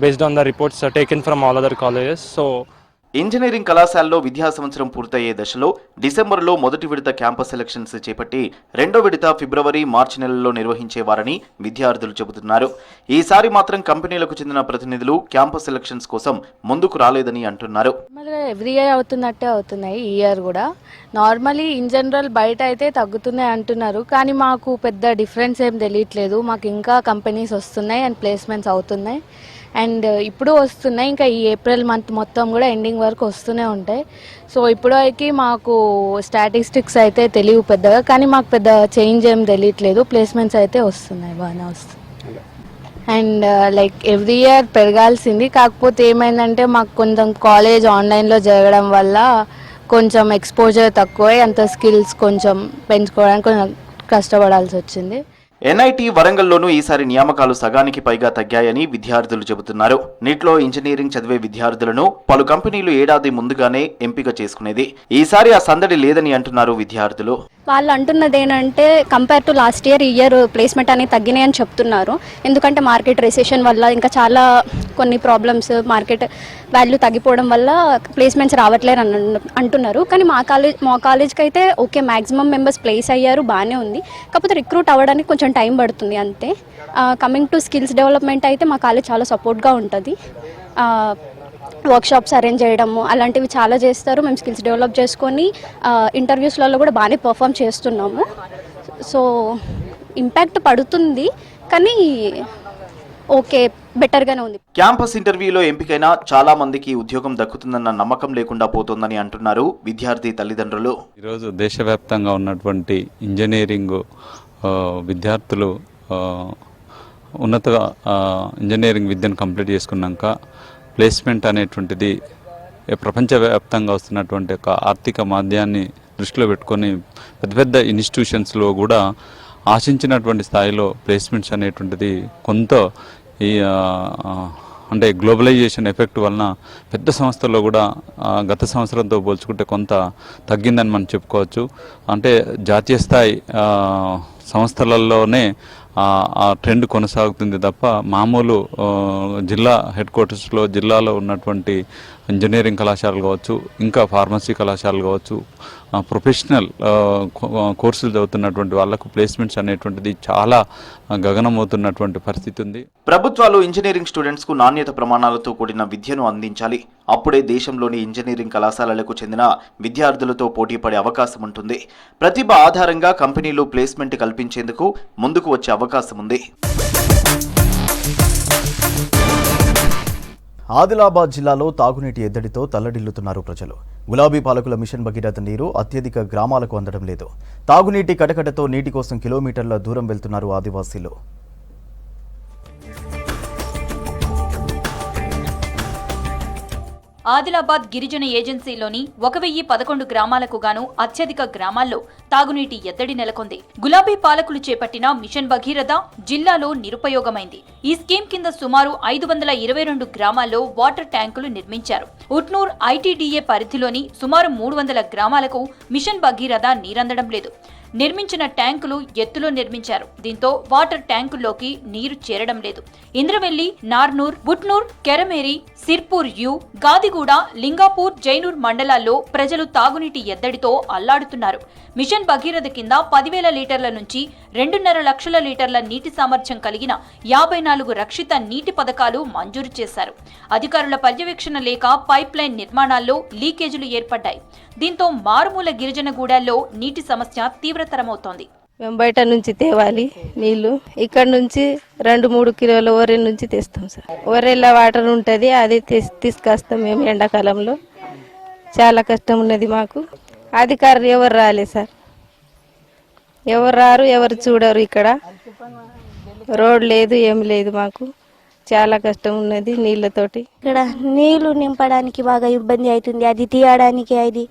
based on the reports taken from all other colleges. So engineering కళాశాలలో విద్యా సంవత్సరం పూర్తయ్యే దశలో డిసెంబర్లో మొదటి విడత క్యాంపస్ సెలక్షన్స్ చేపట్టి రెండో విడత ఫిబ్రవరి, మార్చి నెలల్లో నిర్వహించేవారని విద్యార్థులు చెబుతున్నారు. ఈసారి మాత్రం కంపెనీలకు చెందిన ప్రతినిధులు క్యాంపస్ సెలక్షన్స్ కోసం ముందుకు రాలేదని అంటున్నారు. ఎవ్రీ ఇయర్ అవుతున్నట్టే అవుతున్నాయి ఈ ఇయర్ కూడా. నార్మలీ ఇన్ జనరల్ బయట అయితే తగ్గుతున్నాయి అంటున్నారు, కానీ మాకు పెద్ద డిఫరెన్స్ ఏం తెలియట్లేదు. మాకు ఇంకా కంపెనీస్ వస్తున్నాయి అండ్ ప్లేస్మెంట్స్ అవుతున్నాయి అండ్ ఇప్పుడు వస్తున్నాయి. ఇంకా ఈ ఏప్రిల్ మంత్ మొత్తం కూడా ఎండింగ్ వరకు వస్తూనే ఉంటాయి. సో ఇప్పటివరకు మాకు స్టాటిస్టిక్స్ అయితే తెలియవు పెద్దగా, కానీ మాకు పెద్ద చేంజ్ ఏం తెలియట్లేదు. ప్లేస్మెంట్స్ అయితే వస్తున్నాయి, బాగానే వస్తున్నాయి. అండ్ లైక్ ఎవ్రీ ఇయర్ పెరగాల్సింది, కాకపోతే ఏమైందంటే మాకు కొంచెం కాలేజ్ ఆన్లైన్లో జరగడం వల్ల కొంచెం ఎక్స్పోజర్ తక్కువై అంత స్కిల్స్ కొంచెం పెంచుకోవడానికి కొంచెం కష్టపడాల్సి వచ్చింది. ఎన్ఐటి వరంగల్లోనూ ఈసారి నియామకాలు సగానికి పైగా తగ్గాయని విద్యార్థులు చెబుతున్నారు. నీట్లో ఇంజనీరింగ్ చదివే విద్యార్థులను పలు కంపెనీలు ఏడాది ముందుగానే ఎంపిక చేసుకునేది. ఈసారి ఆ సందడి లేదని అంటున్నారు విద్యార్థులు. వాళ్ళు అంటున్నది ఏంటంటే కంపేర్ టు లాస్ట్ ఇయర్ ఈ ఇయర్ ప్లేస్మెంట్ అనేది తగ్గినాయి అని చెప్తున్నారు. ఎందుకంటే మార్కెట్ రిసెషన్ వల్ల ఇంకా చాలా కొన్ని ప్రాబ్లమ్స్, మార్కెట్ వాల్యూ తగ్గిపోవడం వల్ల ప్లేస్మెంట్స్ రావట్లేరు అని అంటున్నారు. కానీ మా కాలేజ్కి అయితే ఓకే, మ్యాక్సిమం మెంబర్స్ ప్లేస్ అయ్యారు, బాగానే ఉంది. కాకపోతే రిక్రూట్ అవ్వడానికి కొంచెం టైం పడుతుంది అంతే. కమింగ్ టు స్కిల్స్ డెవలప్మెంట్ అయితే మా కాలేజ్ చాలా సపోర్ట్గా ఉంటుంది. వర్క్షాప్స్ అరేంజ్ చేయడము అలాంటివి చాలా చేస్తారు. మేము స్కిల్స్ డెవలప్ చేసుకొని ఇంటర్వ్యూస్లలో కూడా బాగానే పర్ఫామ్ చేస్తున్నాము. సో ఇంపాక్ట్ పడుతుంది, కానీ ఓకే, బెటర్గానే ఉంది. క్యాంపస్ ఇంటర్వ్యూలో ఎంపికైన చాలా మందికి ఉద్యోగం దక్కుతుందన్న నమ్మకం లేకుండా పోతోందని అంటున్నారు విద్యార్థి తల్లిదండ్రులు. ఈరోజు దేశవ్యాప్తంగా ఉన్నటువంటి ఇంజనీరింగ్ విద్యార్థులు ఉన్నత ఇంజనీరింగ్ విద్యను కంప్లీట్ చేసుకున్నాక ప్లేస్మెంట్ అనేటువంటిది ప్రపంచవ్యాప్తంగా వస్తున్నటువంటి ఒక ఆర్థిక మాధ్యాన్ని దృష్టిలో పెట్టుకొని పెద్ద పెద్ద ఇన్స్టిట్యూషన్స్లో కూడా ఆశించినటువంటి స్థాయిలో ప్లేస్మెంట్స్ అనేటువంటిది కొంత ఈ అంటే గ్లోబలైజేషన్ ఎఫెక్ట్ వలన పెద్ద సంస్థల్లో కూడా గత సంవత్సరంతో పోల్చుకుంటే కొంత తగ్గిందని మనం చెప్పుకోవచ్చు. అంటే జాతీయ స్థాయి సంస్థలలోనే ఆ ట్రెండ్ కొనసాగుతుంది తప్ప మామూలు జిల్లా హెడ్ క్వార్టర్స్లో జిల్లాలో ఉన్నటువంటి ఇంజనీరింగ్ కళాశాలలు కావచ్చు, ఇంకా ఫార్మసీ కళాశాలలు కావచ్చు, ప్రొఫెషనల్ కోర్సులు చదువుతున్నటువంటి వాళ్లకు ప్లేస్మెంట్స్ అనేటువంటిది చాలా గగనమవుతున్నటువంటి పరిస్థితి ఉంది. ప్రభుత్వాలు ఇంజనీరింగ్ స్టూడెంట్స్ కు నాణ్యత ప్రమాణాలతో కూడిన విద్యను అందించాలి. అప్పుడే దేశంలోని ఇంజనీరింగ్ కళాశాలలకు చెందిన విద్యార్థులతో పోటీపడే అవకాశం ఉంటుంది. ప్రతిభ ఆధారంగా కంపెనీలు ప్లేస్మెంట్ కల్పించేందుకు ముందుకు వచ్చే అవకాశం ఉంది. ఆదిలాబాద్ జిల్లాలో తాగునీటి ఎద్దడితో తల్లడిల్లుతున్నారు ప్రజలు. గులాబీ పాలకుల మిషన్ భగీరథ నీరు అత్యధిక గ్రామాలకు అందడం లేదు. తాగునీటి కటకటతో నీటి కోసం కిలోమీటర్ల దూరం వెళ్తున్నారు ఆదివాసీలు. ఆదిలాబాద్ గిరిజన ఏజెన్సీలోని 1011 గ్రామాలకు గాను అత్యధిక గ్రామాల్లో తాగునీటి ఎద్దడి నెలకొంది. గులాబీ పాలకులు చేపట్టిన మిషన్ భగీరథ జిల్లాలో నిరుపయోగమైంది. ఈ స్కీమ్ కింద సుమారు 522 గ్రామాల్లో వాటర్ ట్యాంకులు నిర్మించారు. ఉట్నూర్ ఐటీడీఏ పరిధిలోని సుమారు 300 గ్రామాలకు మిషన్ భగీరథ నీరందడం లేదు. నిర్మించిన ట్యాంకులు ఎత్తులో నిర్మించారు. దీంతో వాటర్ ట్యాంకుల్లోకి నీరు చేరడం లేదు. ఇంద్రవెల్లి, నార్నూర్, బుట్నూర్, కెరమేరి, సిర్పూర్ యు, గాదిగూడ, లింగాపూర్, జైనూర్ మండలాల్లో ప్రజలు తాగునీటి ఎద్దడితో అల్లాడుతున్నారు. మిషన్ భగీరథ కింద 10,000 లీటర్ల నుంచి 2.5 లక్షల లీటర్ల నీటి సామర్థ్యం కలిగిన 54 రక్షిత నీటి పథకాలు మంజూరు చేశారు. అధికారుల పర్యవేక్షణ లేక పైప్ లైన్ నిర్మాణాల్లో లీకేజీలు ఏర్పడ్డాయి. దీంతో మారుమూల గిరిజన గూడాల్లో నీటి సమస్య తీవ్రతరమవుతోంది. మేము బయట నుంచి తేవాలి నీళ్లు. ఇక్కడ నుంచి 2-3 కిలోల ఒర్రె నుంచి తెస్తాం సార్. ఒర్రెల్లో వాటర్ ఉంటుంది, అది తీసుకొస్తాం మేము ఎండాకాలంలో. చాలా కష్టం ఉన్నది మాకు. అధికారులు ఎవరు రాలేదు సార్, ఎవరు రారు, ఎవరు చూడరు. ఇక్కడ రోడ్ లేదు, ఏం లేదు. మాకు చాలా కష్టం ఉన్నది నీళ్ళతోటి. ఇక్కడ నీళ్లు నింపడానికి బాగా ఇబ్బంది అవుతుంది. అది తీయడానికి అది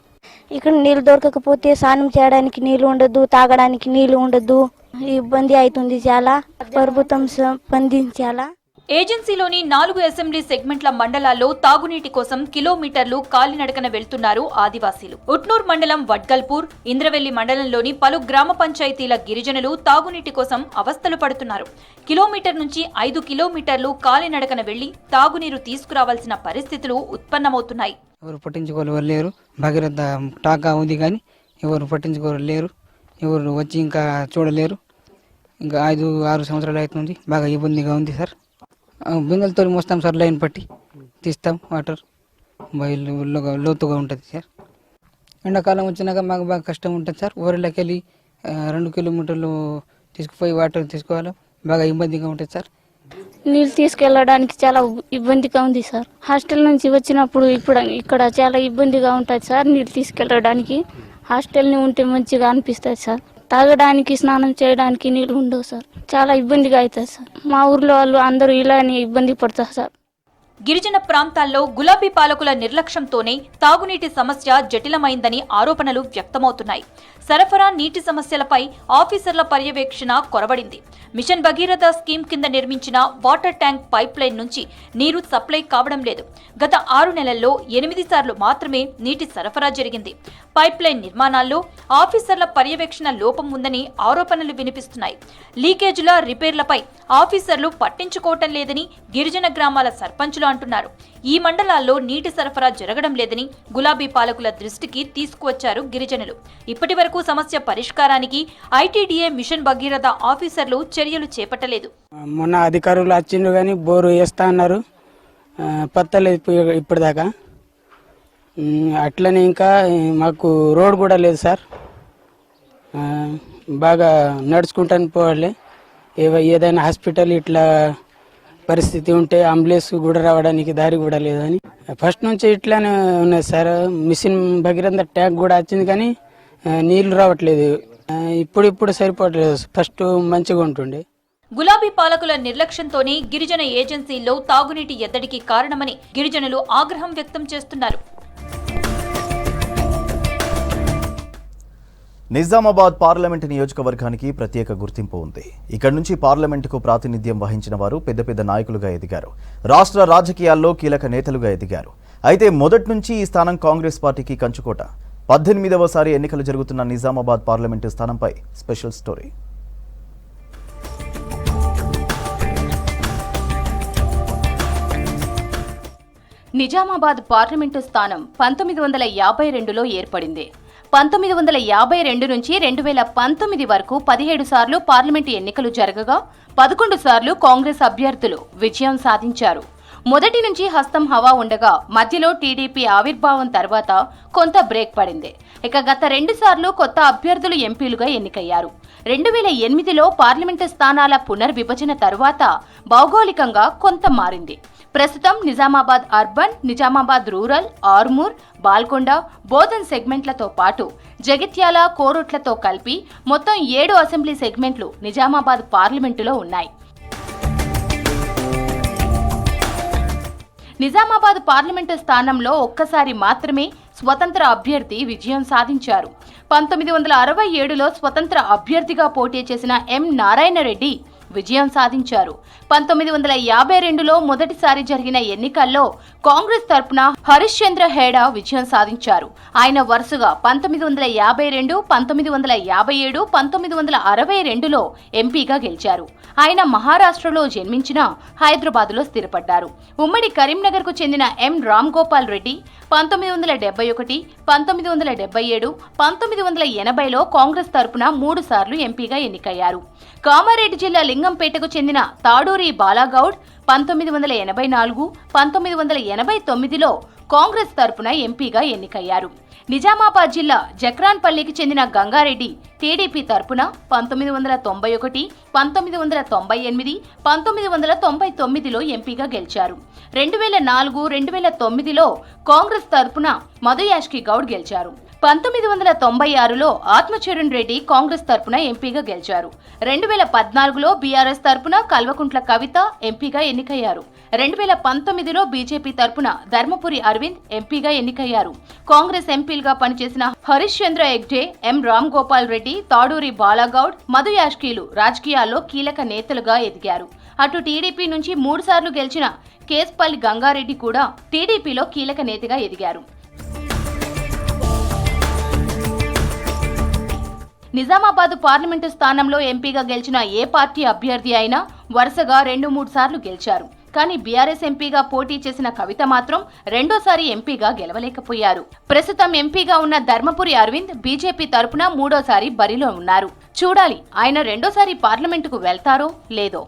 ఇక్కడ నీళ్లు దొరకకపోతే స్నానం చేయడానికి నీళ్లు ఉండదు, తాగడానికి నీళ్లు ఉండదు. ఇబ్బంది అవుతుంది చాలా. ప్రభుత్వం స్పందించాలా. ఏజెన్సీలోని 4 అసెంబ్లీ సెగ్మెంట్ల మండలాల్లో తాగునీటి కోసం కిలోమీటర్లు కాలినడకన వెళ్తున్నారు ఆదివాసీలు. ఉట్నూర్ మండలం వడ్గల్పూర్, ఇంద్రవెల్లి మండలంలోని పలు గ్రామ పంచాయతీల గిరిజనులు తాగునీటి కోసం అవస్థలు పడుతున్నారు. కిలోమీటర్ నుంచి 5 కిలోమీటర్లు కాలినడకన వెళ్లి తాగునీరు తీసుకురావాల్సిన పరిస్థితులు ఉత్పన్నమవుతున్నాయి. ఎవరు పట్టించుకోలేరు. భగీరథ టాకా ఉంది కానీ ఎవరు పట్టించుకోలేరు, ఎవరు వచ్చి ఇంకా చూడలేరు. ఇంకా 5-6 సంవత్సరాలు అవుతుంది. బాగా ఇబ్బందిగా ఉంది సార్. బిందెలతో మోస్తాం సార్, లైన్ పట్టి తీస్తాం. వాటర్ లోతుగా ఉంటుంది సార్. ఎండాకాలం వచ్చినాక మాకు బాగా కష్టం ఉంటుంది సార్. ఊరిలోకి వెళ్ళి 2 కిలోమీటర్లు తీసుకుపోయి వాటర్ తీసుకోవాలి. బాగా ఇబ్బందిగా ఉంటుంది సార్. నీళ్ళు తీసుకెళ్ళడానికి చాలా ఇబ్బందిగా ఉంది సార్. హాస్టల్ నుంచి వచ్చినప్పుడు ఇక్కడ చాలా ఇబ్బందిగా ఉంటుంది సార్. నీళ్ళు తీసుకెళ్ళడానికి హాస్టల్ని ఉంటే మంచిగా అనిపిస్తుంది సార్. తాగడానికి, స్నానం చేయడానికి నీళ్ళు ఉండవు సార్. చాలా ఇబ్బందిగా అవుతుంది సార్. మా ఊర్లో వాళ్ళు అందరూ ఇలానే ఇబ్బంది పడతారు సార్. గిరిజన ప్రాంతాల్లో గులాబీ పాలకుల నిర్లక్ష్యంతోనే తాగునీటి సమస్య జటిలమైందని ఆరోపణలు వ్యక్తమవుతున్నాయి. సరఫరా నీటి సమస్యలపై ఆఫీసర్ల పర్యవేక్షణ కొరబడింది. మిషన్ భగీరథ స్కీమ్ కింద నిర్మించిన వాటర్ ట్యాంక్ పైప్ లైన్ నుంచి నీరు సప్లై కావడం లేదు. గత 6 నెలల్లో 8 సార్లు మాత్రమే నీటి సరఫరా జరిగింది. పైప్ లైన్ నిర్మాణాల్లో ఆఫీసర్ల పర్యవేక్షణ లోపం ఉందని ఆరోపణలు వినిపిస్తున్నాయి. లీకేజీల రిపేర్లపై ఆఫీసర్లు పట్టించుకోవటం లేదని గిరిజన గ్రామాల సర్పంచులు అంటున్నారు. ఈ మండలాల్లో నీటి సరఫరా జరగడం లేదని గులాబీ పాలకుల దృష్టికి తీసుకువచ్చారు గిరిజనులు. ఇప్పటి వరకు సమస్య పరిష్కారానికి ఐటీడీఏ మిషన్ భగీరథ ఆఫీసర్లు చర్యలు చేపట్టలేదు. మొన్న అధికారులు వచ్చిండ్రు కానీ బోరు వేస్తా అన్నారు, పత్తలేదు ఇప్పటిదాకా. అట్లనే ఇంకా మాకు రోడ్ కూడా లేదు సార్. బాగా నడుచుకుంటాను పోవాలి. ఏదైనా హాస్పిటల్ ఇట్లా పరిస్థితి ఉంటే అంబులెన్స్ కూడా రావడానికి దారి కూడా లేదని ఫస్ట్ నుంచి ఇట్లానే ఉన్నది సార్. మిషన్ భగీరథ ట్యాంక్ కూడా వచ్చింది కానీ నీళ్లు రావట్లేదు. ఇప్పుడు సరిపోవట్లేదు. ఫస్ట్ మంచిగా ఉంటుండే. గులాబీ పాలకుల నిర్లక్ష్యంతోనే గిరిజన ఏజెన్సీల్లో తాగునీటి ఎద్దడికి కారణమని గిరిజనులు ఆగ్రహం వ్యక్తం చేస్తున్నారు. నిజామాబాద్ పార్లమెంటు నియోజకవర్గానికి ప్రత్యేక గుర్తింపు ఉంది. ఇక్కడి నుంచి పార్లమెంటుకు ప్రాతినిధ్యం వహించిన వారు పెద్ద పెద్ద నాయకులుగా ఎదిగారు. రాష్ట్ర రాజకీయాల్లో కీలక నేతలుగా ఎదిగారు. అయితే మొదటి నుంచి ఈ స్థానం కాంగ్రెస్ పార్టీకి కంచుకోట. 18వసారి ఎన్నికలు జరుగుతున్న నిజామాబాద్ పార్లమెంటు స్థానంపై స్పెషల్ స్టోరీ. నిజామాబాద్ పార్లమెంటు స్థానం 1952లో ఏర్పడింది. 1952 నుంచి 2019 వరకు 17 సార్లు పార్లమెంటు ఎన్నికలు జరగగా 11 సార్లు కాంగ్రెస్ అభ్యర్థులు విజయం సాధించారు. మొదటి నుంచి హస్తం హవా ఉండగా మధ్యలో టీడీపీ ఆవిర్భావం తర్వాత కొంత బ్రేక్ పడింది. ఇక గత 2 సార్లు కొత్త అభ్యర్థులు ఎంపీలుగా ఎన్నికయ్యారు. 2008లో పార్లమెంటు స్థానాల పునర్విభజన తరువాత భౌగోళికంగా కొంత మారింది. ప్రస్తుతం నిజామాబాద్ అర్బన్, నిజామాబాద్ రూరల్, ఆర్మూర్, బాల్కొండ, బోధన్ సెగ్మెంట్లతో పాటు జగిత్యాల, కోరుట్లతో కలిపి మొత్తం 7 అసెంబ్లీ సెగ్మెంట్లు నిజామాబాద్ పార్లమెంటులో ఉన్నాయి. నిజామాబాద్ పార్లమెంటు స్థానంలో ఒక్కసారి మాత్రమే స్వతంత్ర అభ్యర్థి విజయం సాధించారు. 1967లో స్వతంత్ర అభ్యర్థిగా పోటీ చేసిన ఎం నారాయణ రెడ్డి విజయం సాధించారు. 1952లో మొదటిసారి జరిగిన ఎన్నికల్లో కాంగ్రెస్ తరపున హరీష్ చంద్ర హేడా విజయం సాధించారు. ఆయన వరుసగా 1952, 1957, 1962లో ఎంపీగా గెలిచారు. ఆయన మహారాష్ట్రలో జన్మించిన హైదరాబాద్లో స్థిరపడ్డారు. ఉమ్మడి కరీంనగర్కు చెందిన ఎం రామ్ గోపాల్ రెడ్డి 1971, 1977, 1980లో కాంగ్రెస్ తరపున 3 సార్లు ఎంపీగా ఎన్నికయ్యారు. కామారెడ్డి జిల్లా లింగంపేటకు చెందిన తాడూరి బాలాగౌడ్ 1984, 1989లో కాంగ్రెస్ తరపున ఎంపీగా ఎన్నికయ్యారు. నిజామాబాద్ జిల్లా జక్రాన్పల్లికి చెందిన గంగారెడ్డి టీడీపీ తరపున 1991, 1998, 1999లో ఎంపీగా గెలిచారు. 2004, 2009లో కాంగ్రెస్ తరపున మధుయాష్కి గౌడ్ గెలిచారు. 1996లో ఆత్మచరణ్ రెడ్డి కాంగ్రెస్ తరపున ఎంపీగా గెలిచారు. 2014లో బీఆర్ఎస్ తరపున కల్వకుంట్ల కవిత ఎంపీగా ఎన్నికయ్యారు. 2019లో బీజేపీ తరపున ధర్మపురి అరవింద్ ఎంపీగా ఎన్నికయ్యారు. కాంగ్రెస్ ఎంపీలుగా పనిచేసిన హరీష్ చంద్ర హెగ్డే, ఎం రామ్ గోపాల్ రెడ్డి, తాడూరి బాలాగౌడ్, మధుయాష్కీలు రాజకీయాల్లో కీలక నేతలుగా ఎదిగారు. అటు టీడీపీ నుంచి 3 సార్లు గెలిచిన కేస్పల్లి గంగారెడ్డి కూడా టీడీపీలో కీలక నేతగా ఎదిగారు. నిజామాబాద్ పార్లమెంటు స్థానంలో ఎంపీగా గెలిచిన ఏ పార్టీ అభ్యర్థి అయినా వరుసగా 2-3 సార్లు గెలిచారు. కానీ బీఆర్ఎస్ ఎంపీగా పోటీ చేసిన కవిత మాత్రం రెండోసారి ఎంపీగా గెలవలేకపోయారు. ప్రస్తుతం ఎంపీగా ఉన్న ధర్మపురి అరవింద్ బీజేపీ తరపున 3వ బరిలో ఉన్నారు. చూడాలి ఆయన రెండోసారి పార్లమెంటుకు వెళ్తారో లేదో.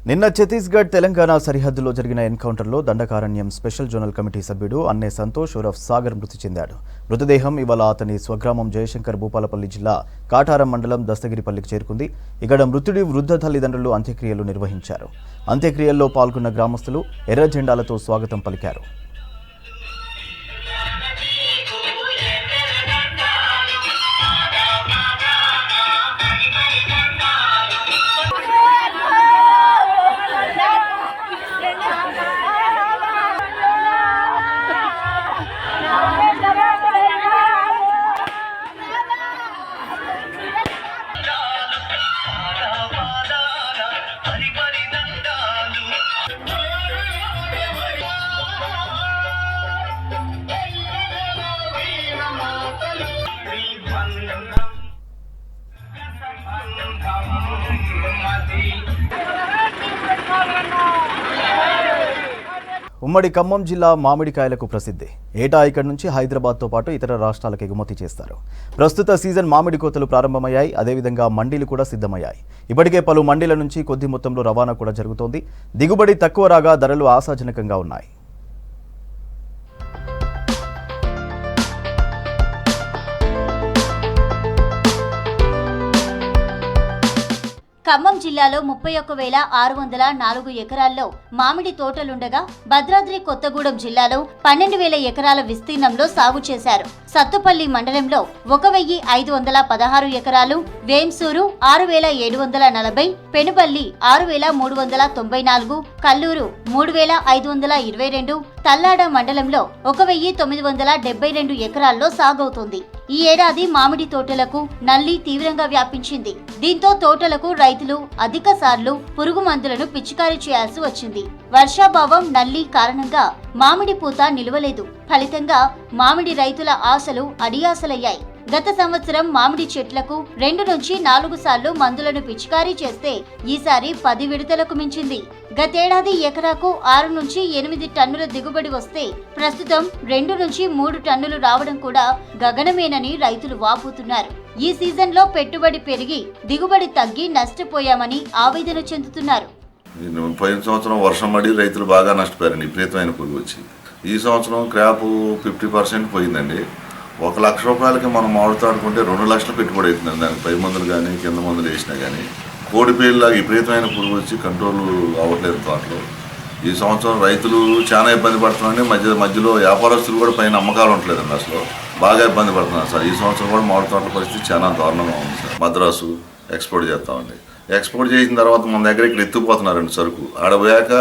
నిన్న ఛత్తీస్గఢ్ తెలంగాణ సరిహద్దులో జరిగిన ఎన్కౌంటర్లో దండకారణ్యం స్పెషల్ జోనల్ కమిటీ సభ్యుడు అన్నే సంతోష్ ఉరఫ్ సాగర్ మృతి చెందాడు. మృతదేహం ఇవాళ అతని స్వగ్రామం జయశంకర్ భూపాలపల్లి జిల్లా కాటారం మండలం దస్తగిరిపల్లికి చేరుకుంది. ఇక్కడ మృతుడి వృద్ధ తల్లిదండ్రులు అంత్యక్రియలు నిర్వహించారు. అంత్యక్రియల్లో పాల్గొన్న గ్రామస్తులు ఎర్ర జెండాలతో స్వాగతం పలికారు. ఉమ్మడి ఖమ్మం జిల్లా మామిడికాయలకు ప్రసిద్ధి. ఏటా ఇక్కడి నుంచి హైదరాబాద్తో పాటు ఇతర రాష్ట్రాలకు ఎగుమతి చేస్తారు. ప్రస్తుత సీజన్ మామిడి కోతలు ప్రారంభమయ్యాయి. అదేవిధంగా మండీలు కూడా సిద్ధమయ్యాయి. ఇప్పటికే పలు మండీల నుంచి కొద్ది మొత్తంలో రవాణా కూడా జరుగుతోంది. దిగుబడి తక్కువ రాగా ధరలు ఆశాజనకంగా ఉన్నాయి. ఖమ్మం జిల్లాలో 31,604 ఎకరాల్లో మామిడి తోటలుండగా భద్రాద్రి కొత్తగూడెం జిల్లాలో 12,000 ఎకరాల విస్తీర్ణంలో సాగు చేశారు. సత్తుపల్లి మండలంలో 1,516 ఎకరాలు, వేంసూరు 6,740, పెనుబల్లి 6,394, కల్లూరు 3,522, తల్లాడ మండలంలో 1,972 ఎకరాల్లో సాగవుతోంది. ఈ ఏడాది మామిడి తోటలకు నల్లి తీవ్రంగా వ్యాపించింది. దీంతో తోటలకు రైతులు అధిక సార్లు పురుగు మందులను పిచికారీ చేయాల్సి వచ్చింది. వర్షాభావం, నల్లి కారణంగా మామిడి పూత నిలవలేదు. ఫలితంగా మామిడి రైతుల ఆశలు అడియాసలయ్యాయి. గత సంవత్సరం మామిడి చెట్లకు 2 నుంచి 4 సార్లు మందులను పిచికారీ చేస్తే ఈసారి 10 విడతలకు మించింది. గతేడాది ఎకరాకు 6 నుంచి 8 టన్నుల దిగుబడి వస్తే ప్రస్తుతం 2 నుంచి 3 టన్నులు రావడం కూడా గగనమేనని రైతులు వాపోతున్నారు. ఈ సీజన్లో పెట్టుబడి పెరిగి దిగుబడి తగ్గి నష్టపోయామని ఆవేదన చెందుతున్నారు. పోయిన సంవత్సరం వర్షం పడి రైతులు బాగా నష్టపోయారండి. విపరీతమైన పురుగు వచ్చి ఈ సంవత్సరం క్రాప్ 50% పోయిందండి. 1 లక్ష రూపాయలకి మనం మామిడితో ఆడుకుంటే 2 లక్షలు పెట్టుబడి అవుతుందండి. దానికి పై మందులు కానీ కింద మందులు వేసినా కానీ కోడిపేలులాగా విపరీతమైన పురుగు వచ్చి కంట్రోల్ అవ్వట్లేదు తోటలో. ఈ సంవత్సరం రైతులు చాలా ఇబ్బంది పడుతున్నారండి. మధ్యలో వ్యాపారస్తులు కూడా పైన అమ్మకాలు ఉండలేదండి. అసలు బాగా ఇబ్బంది పడుతున్నారు సార్. ఈ సంవత్సరం కూడా మామిడి తోటల పరిస్థితి చాలా దారుణంగా ఉంది సార్. మద్రాసు ఎక్స్పోర్ట్ చేస్తామండి. ఎక్స్పోర్ట్ చేసిన తర్వాత మన దగ్గర ఇక్కడ ఎత్తుకుపోతున్నారండి సరుకు. ఆడపోయాక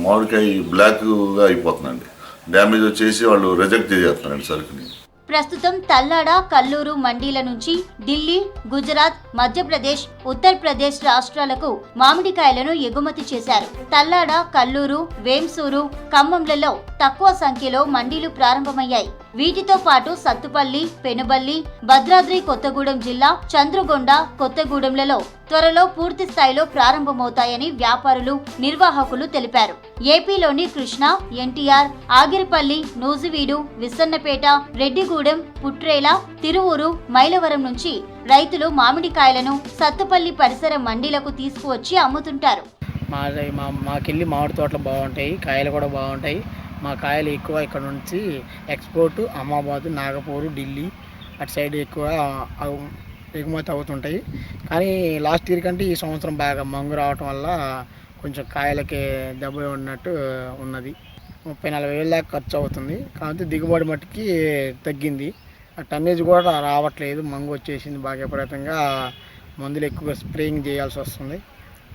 మామిడికాయ బ్లాక్గా అయిపోతుందండి, డ్యామేజ్ వచ్చేసి వాళ్ళు రిజెక్ట్ చేసేస్తున్నారండి సరుకుని. ప్రస్తుతం తల్లాడ, కల్లూరు మండీల నుంచి ఢిల్లీ, గుజరాత్, మధ్యప్రదేశ్, ఉత్తరప్రదేశ్ రాష్ట్రాలకు మామిడికాయలను ఎగుమతి చేశారు. తల్లాడ, కల్లూరు, వేంసూరు, ఖమ్మంలలో తక్కువ సంఖ్యలో మండీలు ప్రారంభమయ్యాయి. వీటితో పాటు సత్తుపల్లి, పెనుబల్లి, భద్రాద్రి కొత్తగూడెం జిల్లా, చంద్రగొండ, కొత్తగూడెంలలో త్వరలో పూర్తి స్థాయిలో ప్రారంభమవుతాయని వ్యాపారులు, నిర్వాహకులు తెలిపారు. ఏపీలోని కృష్ణా, ఎన్టీఆర్, ఆగిరిపల్లి, నూజివీడు, విసన్నపేట, రెడ్డిగూడెం, పుట్రేల, తిరువూరు, మైలవరం నుంచి రైతులు మామిడికాయలను సత్తుపల్లి పరిసర మండీలకు తీసుకువచ్చి అమ్ముతుంటారు. మాకెళ్ళి మామిడి తోటలు బాగుంటాయి, కాయలు కూడా బాగుంటాయి. మా కాయలు ఎక్కువ ఇక్కడ నుంచి ఎక్స్పోర్ట్ అహ్మదాబాద్, నాగపూర్, ఢిల్లీ అటు సైడ్ ఎక్కువ ఎగుమతి అవుతుంటాయి. కానీ లాస్ట్ ఇయర్ కంటే ఈ సంవత్సరం బాగా మంగు రావటం వల్ల కొంచెం కాయలకి దెబ్బ ఉన్నట్టు ఉన్నది. 30-40 వేల దాకా ఖర్చు అవుతుంది. కాబట్టి దిగుబడి మట్టుకి తగ్గింది. టన్నేజ్ కూడా రావట్లేదు, మంగు వచ్చేసింది బాగా విపరీతంగా. మందులు ఎక్కువగా స్ప్రేయింగ్ చేయాల్సి వస్తుంది.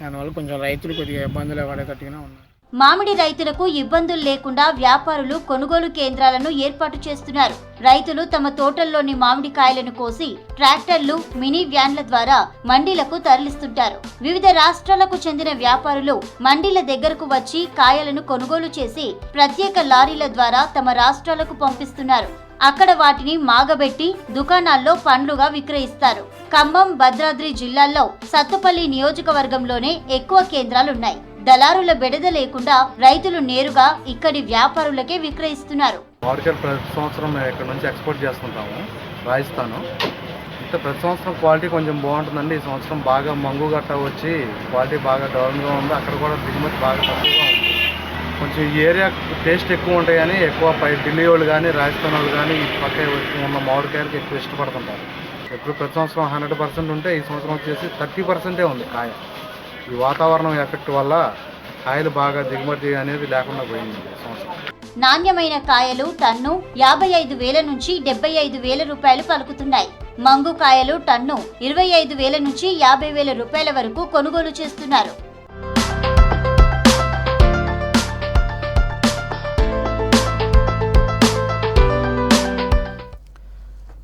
దానివల్ల కొంచెం రైతులు కొద్దిగా ఇబ్బందులు పడేటట్టుగానే ఉన్నాయి. మామిడి రైతులకు ఇబ్బందులు లేకుండా వ్యాపారులు కొనుగోలు కేంద్రాలను ఏర్పాటు చేస్తున్నారు. రైతులు తమ తోటల్లోని మామిడికాయలను కోసి ట్రాక్టర్లు, మినీ వ్యాన్ల ద్వారా మండీలకు తరలిస్తుంటారు. వివిధ రాష్ట్రాలకు చెందిన వ్యాపారులు మండీల దగ్గరకు వచ్చి కాయలను కొనుగోలు చేసి ప్రత్యేక లారీల ద్వారా తమ రాష్ట్రాలకు పంపిస్తున్నారు. అక్కడ వాటిని మాగబెట్టి దుకాణాల్లో పండ్లుగా విక్రయిస్తారు. ఖమ్మం, భద్రాద్రి జిల్లాల్లో సత్తుపల్లి నియోజకవర్గంలోనే ఎక్కువ కేంద్రాలున్నాయి. దళారుల బెడద లేకుండా రైతులు నేరుగా ఇక్కడి వ్యాపారులకే విక్రయిస్తున్నారు. మామిడికాయలు ప్రతి సంవత్సరం ఇక్కడ నుంచి ఎక్స్పోర్ట్ చేస్తుంటాము రాజస్థాన్. అంటే ప్రతి సంవత్సరం క్వాలిటీ కొంచెం బాగుంటుందండి. ఈ సంవత్సరం బాగా మంగు గట్ట వచ్చి క్వాలిటీ బాగా డౌన్గా ఉంది. అక్కడ కూడా దిగుమతి బాగా తక్కువగా ఉంది. కొంచెం ఈ ఏరియా టేస్ట్ ఎక్కువ ఉంటాయి కానీ ఎక్కువ ఢిల్లీ వాళ్ళు కానీ రాజస్థాన్ వాళ్ళు కానీ ఈ పక్క ఉన్న మామిడికాయలకి ఎక్కువ ఇష్టపడుతుంటారు. ఎప్పుడు ప్రతి సంవత్సరం 100% ఉంటే ఈ సంవత్సరం వచ్చేసి 30% ఉంది కాయ. ఈ వాతావరణం ఎఫెక్ట్ వల్ల కాయలు బాగా దిగుమతి అనేది లేకుండా పోయింది సంవత్సరం. నాణ్యమైన కాయలు టన్ను 55,000 నుంచి 75,000 రూపాయలు పలుకుతున్నాయి. మంగు కాయలు టన్ను 25,000 నుంచి 50,000 రూపాయల వరకు కొనుగోలు చేస్తున్నారు.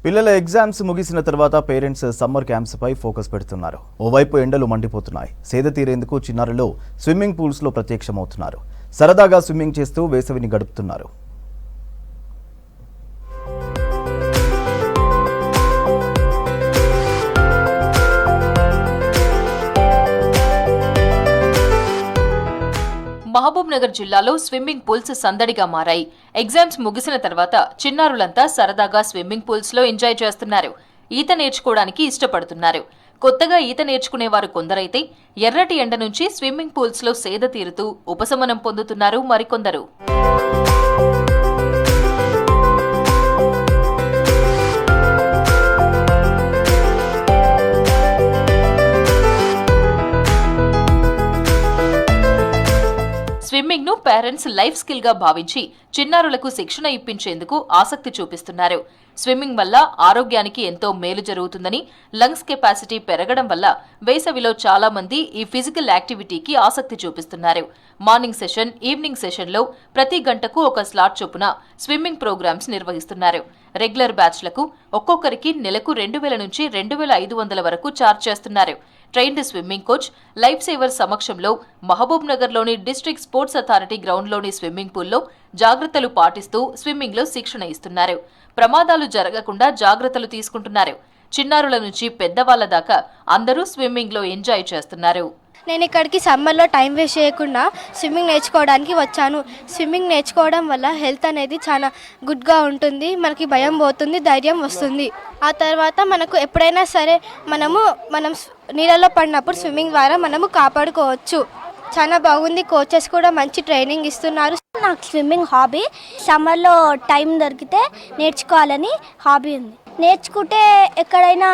పిల్లల ఎగ్జామ్స్ ముగిసిన తర్వాత పేరెంట్స్ సమ్మర్ క్యాంప్స్ పై ఫోకస్ పెడుతున్నారు. ఓవైపు ఎండలు మండిపోతున్నాయి. సేద తీరేందుకు చిన్నారులు స్విమ్మింగ్ పూల్స్ లో ప్రత్యక్షమవుతున్నారు. సరదాగా స్విమ్మింగ్ చేస్తూ వేసవిని గడుపుతున్నారు. మహబూబ్ నగర్ జిల్లాలో స్విమ్మింగ్ పూల్స్ సందడిగా మారాయి. ఎగ్జామ్స్ ముగిసిన తర్వాత చిన్నారులంతా సరదాగా స్విమ్మింగ్ పూల్స్ లో ఎంజాయ్ చేస్తున్నారు. ఈత నేర్చుకోవడానికి ఇష్టపడుతున్నారు. కొత్తగా ఈత నేర్చుకునేవారు కొందరైతే ఎర్రటి ఎండ నుంచి స్విమ్మింగ్ పూల్స్ లో సేద తీరుతూ ఉపశమనం పొందుతున్నారు మరికొందరు. స్విమ్మింగ్ ను పేరెంట్స్ లైఫ్ స్కిల్ గా భావించి చిన్నారులకు శిక్షణ ఇప్పించేందుకు ఆసక్తి చూపిస్తున్నారు. స్విమ్మింగ్ వల్ల ఆరోగ్యానికి ఎంతో మేలు జరుగుతుందని, లంగ్స్ కెపాసిటీ పెరగడం వల్ల వేసవిలో చాలా మంది ఈ ఫిజికల్ యాక్టివిటీకి ఆసక్తి చూపిస్తున్నారు. మార్నింగ్ సెషన్, ఈవినింగ్ సెషన్లో ప్రతి గంటకు ఒక స్లాట్ చొప్పున స్విమ్మింగ్ ప్రోగ్రామ్స్ నిర్వహిస్తున్నారు. రెగ్యులర్ బ్యాచ్లకు ఒక్కొక్కరికి నెలకు 2,000 నుంచి 2,500 వరకు ఛార్జ్ చేస్తున్నారు. Trained swimming coach, life saver సమక్షంలో మహబూబ్ నగర్లోని డిస్ట్రిక్ట్ స్పోర్ట్స్ అథారిటీ గ్రౌండ్లోని స్విమ్మింగ్ పూల్లో జాగ్రత్తలు పాటిస్తూ స్విమ్మింగ్లో శిక్షణ ఇస్తున్నారు. ప్రమాదాలు జరగకుండా జాగ్రత్తలు తీసుకుంటున్నారు. చిన్నారుల నుంచి పెద్దవాళ్ల దాకా అందరూ స్విమ్మింగ్లో ఎంజాయ్ చేస్తున్నారు. నేను ఇక్కడికి సమ్మర్లో టైం వేస్ట్ చేయకుండా స్విమ్మింగ్ నేర్చుకోవడానికి వచ్చాను. స్విమ్మింగ్ నేర్చుకోవడం వల్ల హెల్త్ అనేది చాలా గుడ్గా ఉంటుంది. మనకి భయం పోతుంది, ధైర్యం వస్తుంది. ఆ తర్వాత మనకు ఎప్పుడైనా సరే మనం నీళ్ళలో పడినప్పుడు స్విమ్మింగ్ ద్వారా మనము కాపాడుకోవచ్చు. చాలా బాగుంది. కోచెస్ కూడా మంచి ట్రైనింగ్ ఇస్తున్నారు. నాకు స్విమ్మింగ్ హాబీ. సమ్మర్లో టైం దొరికితే నేర్చుకోవాలని హాబీ ఉంది. నేర్చుకుంటే ఎక్కడైనా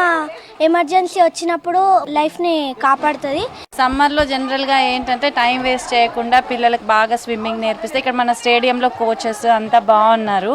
ఎమర్జెన్సీ వచ్చినప్పుడు లైఫ్ని కాపాడుతుంది. సమ్మర్లో జనరల్గా ఏంటంటే టైం వేస్ట్ చేయకుండా పిల్లలకు బాగా స్విమ్మింగ్ నేర్పిస్తే ఇక్కడ మన స్టేడియంలో కోచెస్ అంతా బాగున్నారు,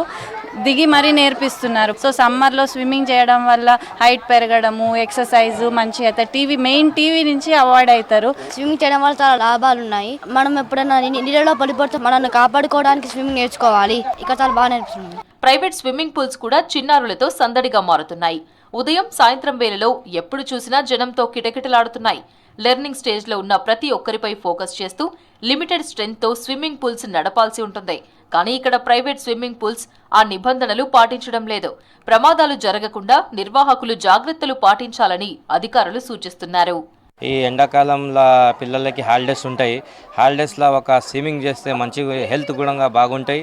దిగి మరీ నేర్పిస్తున్నారు. సో సమ్మర్లో స్విమ్మింగ్ చేయడం వల్ల హైట్ పెరగడము, ఎక్సర్సైజ్ మంచిగా అవుతాయి. మెయిన్ టీవీ నుంచి అవాయిడ్ అవుతారు. స్విమ్మింగ్ చేయడం వల్ల చాలా లాభాలు ఉన్నాయి. మనం ఎప్పుడైనా నీళ్ళలో పడిపోతే మనల్ని కాపాడుకోవడానికి స్విమ్మింగ్ నేర్చుకోవాలి. ఇక్కడ చాలా బాగా నేర్పిస్తుంది. ప్రైవేట్ స్విమ్మింగ్ పూల్స్ కూడా చిన్నారులతో సందడిగా మారుతున్నాయి. ఉదయం సాయంత్రం వేళలో ఎప్పుడు చూసినా జనంతో కిటకిటలాడుతున్నాయి. లెర్నింగ్ స్టేజ్లో ఉన్న ప్రతి ఒక్కరిపై ఫోకస్ చేస్తూ లిమిటెడ్ స్ట్రెంగ్త్తో స్విమ్మింగ్ పూల్స్ నడపాల్సి ఉంటుంది. కానీ ఇక్కడ ప్రైవేట్ స్విమ్మింగ్ పూల్స్ ఆ నిబంధనలు పాటించడం లేదు. ప్రమాదాలు జరగకుండా నిర్వాహకులు జాగ్రత్తలు పాటించాలని అధికారులు సూచిస్తున్నారు. ఈ ఎండాకాలంలో పిల్లలకి హాలిడేస్ ఉంటాయి. హాలిడేస్లో ఒక స్విమ్మింగ్ చేస్తే మంచి హెల్త్ గుణంగా బాగుంటాయి.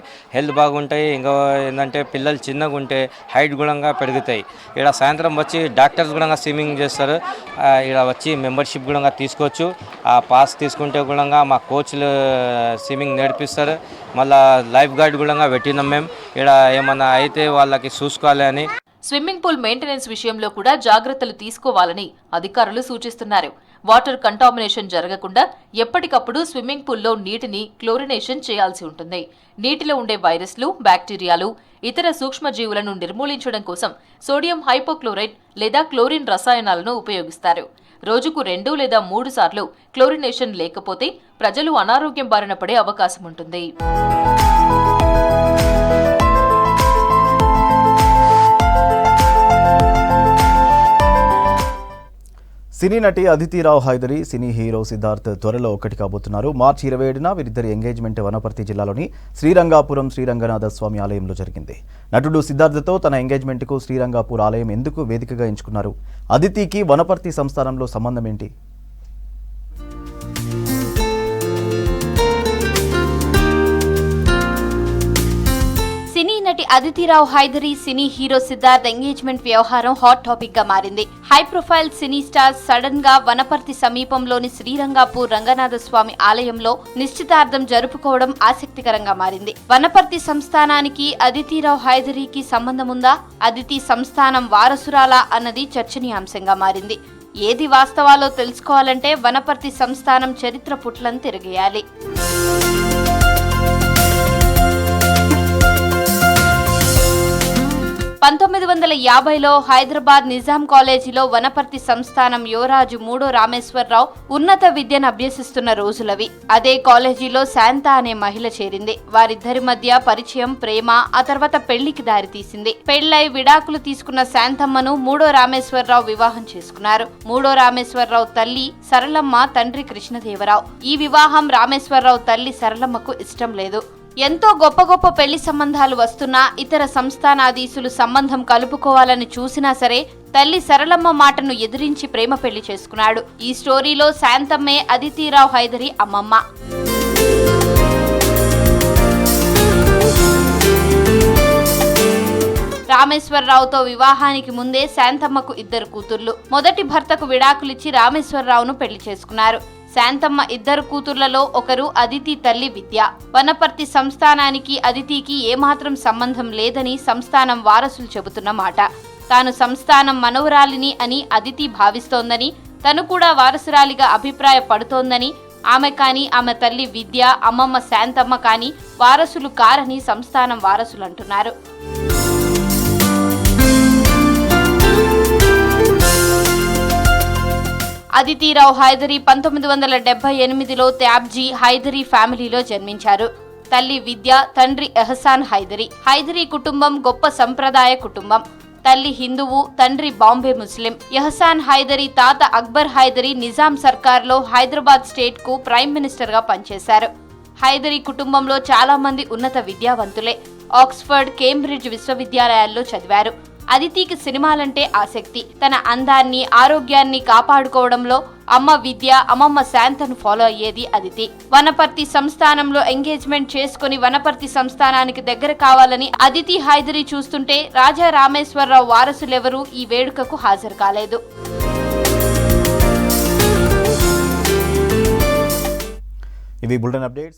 ఇంకా ఏంటంటే పిల్లలు చిన్నగా ఉంటే హైట్ గుణంగా పెరుగుతాయి. ఇక్కడ సాయంత్రం వచ్చి డాక్టర్స్ గుణంగా స్విమ్మింగ్ చేస్తారు. ఇక్కడ వచ్చి మెంబర్షిప్ గుణంగా తీసుకోవచ్చు. ఆ పాస్ తీసుకుంటే గుణంగా మా కోచ్లు స్విమ్మింగ్ నేర్పిస్తారు. మళ్ళీ లైఫ్ గార్డ్ గుణంగా పెట్టినాం మేము. ఇక్కడ ఏమన్నా అయితే వాళ్ళకి చూసుకోవాలి అని. స్విమ్మింగ్ పూల్ మెయింటెనెన్స్ విషయంలో కూడా జాగ్రత్తలు తీసుకోవాలని అధికారులు సూచిస్తున్నారు. వాటర్ కంటామినేషన్ జరగకుండా ఎప్పటికప్పుడు స్విమ్మింగ్ పూల్లో నీటిని క్లోరినేషన్ చేయాల్సి ఉంటుంది. నీటిలో ఉండే వైరస్లు, బ్యాక్టీరియాలు, ఇతర సూక్ష్మజీవులను నిర్మూలించడం కోసం సోడియం హైపోక్లోరైడ్ లేదా క్లోరిన్ రసాయనాలను ఉపయోగిస్తారు. రోజుకు 2 లేదా 3 సార్లు క్లోరినేషన్ లేకపోతే ప్రజలు అనారోగ్యం బారిన పడే అవకాశం ఉంటుంది. సినీ నటి అదితిరావు హైదరి, సినీ హీరో సిద్ధార్థ్ త్వరలో ఒక్కటి కాబోతున్నారు. మార్చి 27న వీరిద్దరి ఎంగేజ్మెంట్ వనపర్తి జిల్లాలోని శ్రీరంగాపురం శ్రీరంగనాథ స్వామి ఆలయంలో జరిగింది. నటుడు సిద్ధార్థ్తో తన ఎంగేజ్మెంట్కు శ్రీరంగాపూర్ ఆలయం ఎందుకు వేదికగా ఎంచుకున్నారు? అదితికి వనపర్తి సంస్థానంలో సంబంధం ఏంటి? సినీ నటి Aditi Rao Hydari, cine hero Siddharth engagement వ్యవహారం హాట్ టాపిక్ గా మారింది. High profile cine star sudden గా వనపర్తి సమీపంలోని శ్రీరంగాపూర్ రంగనాథ స్వామి ఆలయంలో నిశ్చితార్థం జరుపుకోవడం ఆసక్తికరంగా మారింది. వనపర్తి సంస్థానానికి అదితిరావు హైదరికి సంబంధం ఉందా? అదితి సంస్థానం వారసురాలా అన్నది చర్చనీయాంశంగా మారింది. ఏది వాస్తవాలో తెలుసుకోవాలంటే వనపర్తి సంస్థానం చరిత్ర పుట్లను తిరగేయాలి. 1950లో హైదరాబాద్ నిజాం కాలేజీలో వనపర్తి సంస్థానం యువరాజు 3వ రామేశ్వరరావు ఉన్నత విద్యను అభ్యసిస్తున్న రోజులవి. అదే కాలేజీలో శాంత అనే మహిళ చేరింది. వారిద్దరి మధ్య పరిచయం, ప్రేమ ఆ తర్వాత పెళ్లికి దారితీసింది. పెళ్లై విడాకులు తీసుకున్న శాంతమ్మను 3వ రామేశ్వరరావు వివాహం చేసుకున్నారు. 3వ రామేశ్వరరావు తల్లి సరళమ్మ, తండ్రి కృష్ణదేవరావు. ఈ వివాహం రామేశ్వరరావు తల్లి సరళమ్మకు ఇష్టం లేదు. ఎంతో గొప్ప గొప్ప పెళ్లి సంబంధాలు వస్తున్నా ఇతర సంస్థానాధీశులు సంబంధం కలుపుకోవాలని చూసినా సరే తల్లి సరళమ్మ మాటను ఎదిరించి ప్రేమ పెళ్లి చేసుకున్నాడు. ఈ స్టోరీలో శాంతమ్మే అదితిరావు హైదరి అమ్మమ్మ. రామేశ్వరరావుతో వివాహానికి ముందే శాంతమ్మకు 2 కూతుర్లు. మొదటి భర్తకు విడాకులిచ్చి రామేశ్వరరావును పెళ్లి చేసుకున్నారు. శాంతమ్మ 2 కూతుర్లలో ఒకరు అదితి తల్లి విద్య. వనపర్తి సంస్థానానికి అదితికి ఏమాత్రం సంబంధం లేదని సంస్థానం వారసులు చెబుతున్న మాట. తాను సంస్థానం మనవరాలిని అని అదితి భావిస్తోందని, తను కూడా వారసురాలిగా అభిప్రాయపడుతోందని, ఆమె కానీ ఆమె తల్లి విద్య, అమ్మమ్మ శాంతమ్మ కానీ వారసులు కారని సంస్థానం వారసులు అంటున్నారు. అదితిరావు హైదరి 1978లో త్యాబ్జీ హైదరి ఫ్యామిలీలో జన్మించారు. తల్లి విద్య, తండ్రి ఎహసాన్ హైదరి. హైదరి కుటుంబం గొప్ప సంప్రదాయ కుటుంబం. తల్లి హిందువు, తండ్రి బాంబే ముస్లిం. ఎహసాన్ హైదరి తాత అక్బర్ హైదరి నిజాం సర్కార్లో హైదరాబాద్ స్టేట్ కు ప్రైమ్ మినిస్టర్ గా పనిచేశారు. హైదరి కుటుంబంలో చాలా మంది ఉన్నత విద్యావంతులే. ఆక్స్ఫర్డ్, కేంబ్రిడ్జ్ విశ్వవిద్యాలయాల్లో చదివారు. అదితికి సినిమాలంటే ఆసక్తి. తన అందాన్ని, ఆరోగ్యాన్ని కాపాడుకోవడంలో అమ్మ విద్య, అమ్మమ్మ శాంతను ఫాలో అయ్యేది అదితి. వనపర్తి సంస్థానంలో ఎంగేజ్మెంట్ చేసుకుని వనపర్తి సంస్థానానికి దగ్గర కావాలని అదితి హైదరి చూస్తుంటే రాజా రామేశ్వరరావు వారసులెవరూ ఈ వేడుకకు హాజరు కాలేదు. ఇవి బులెటిన్ అప్డేట్స్.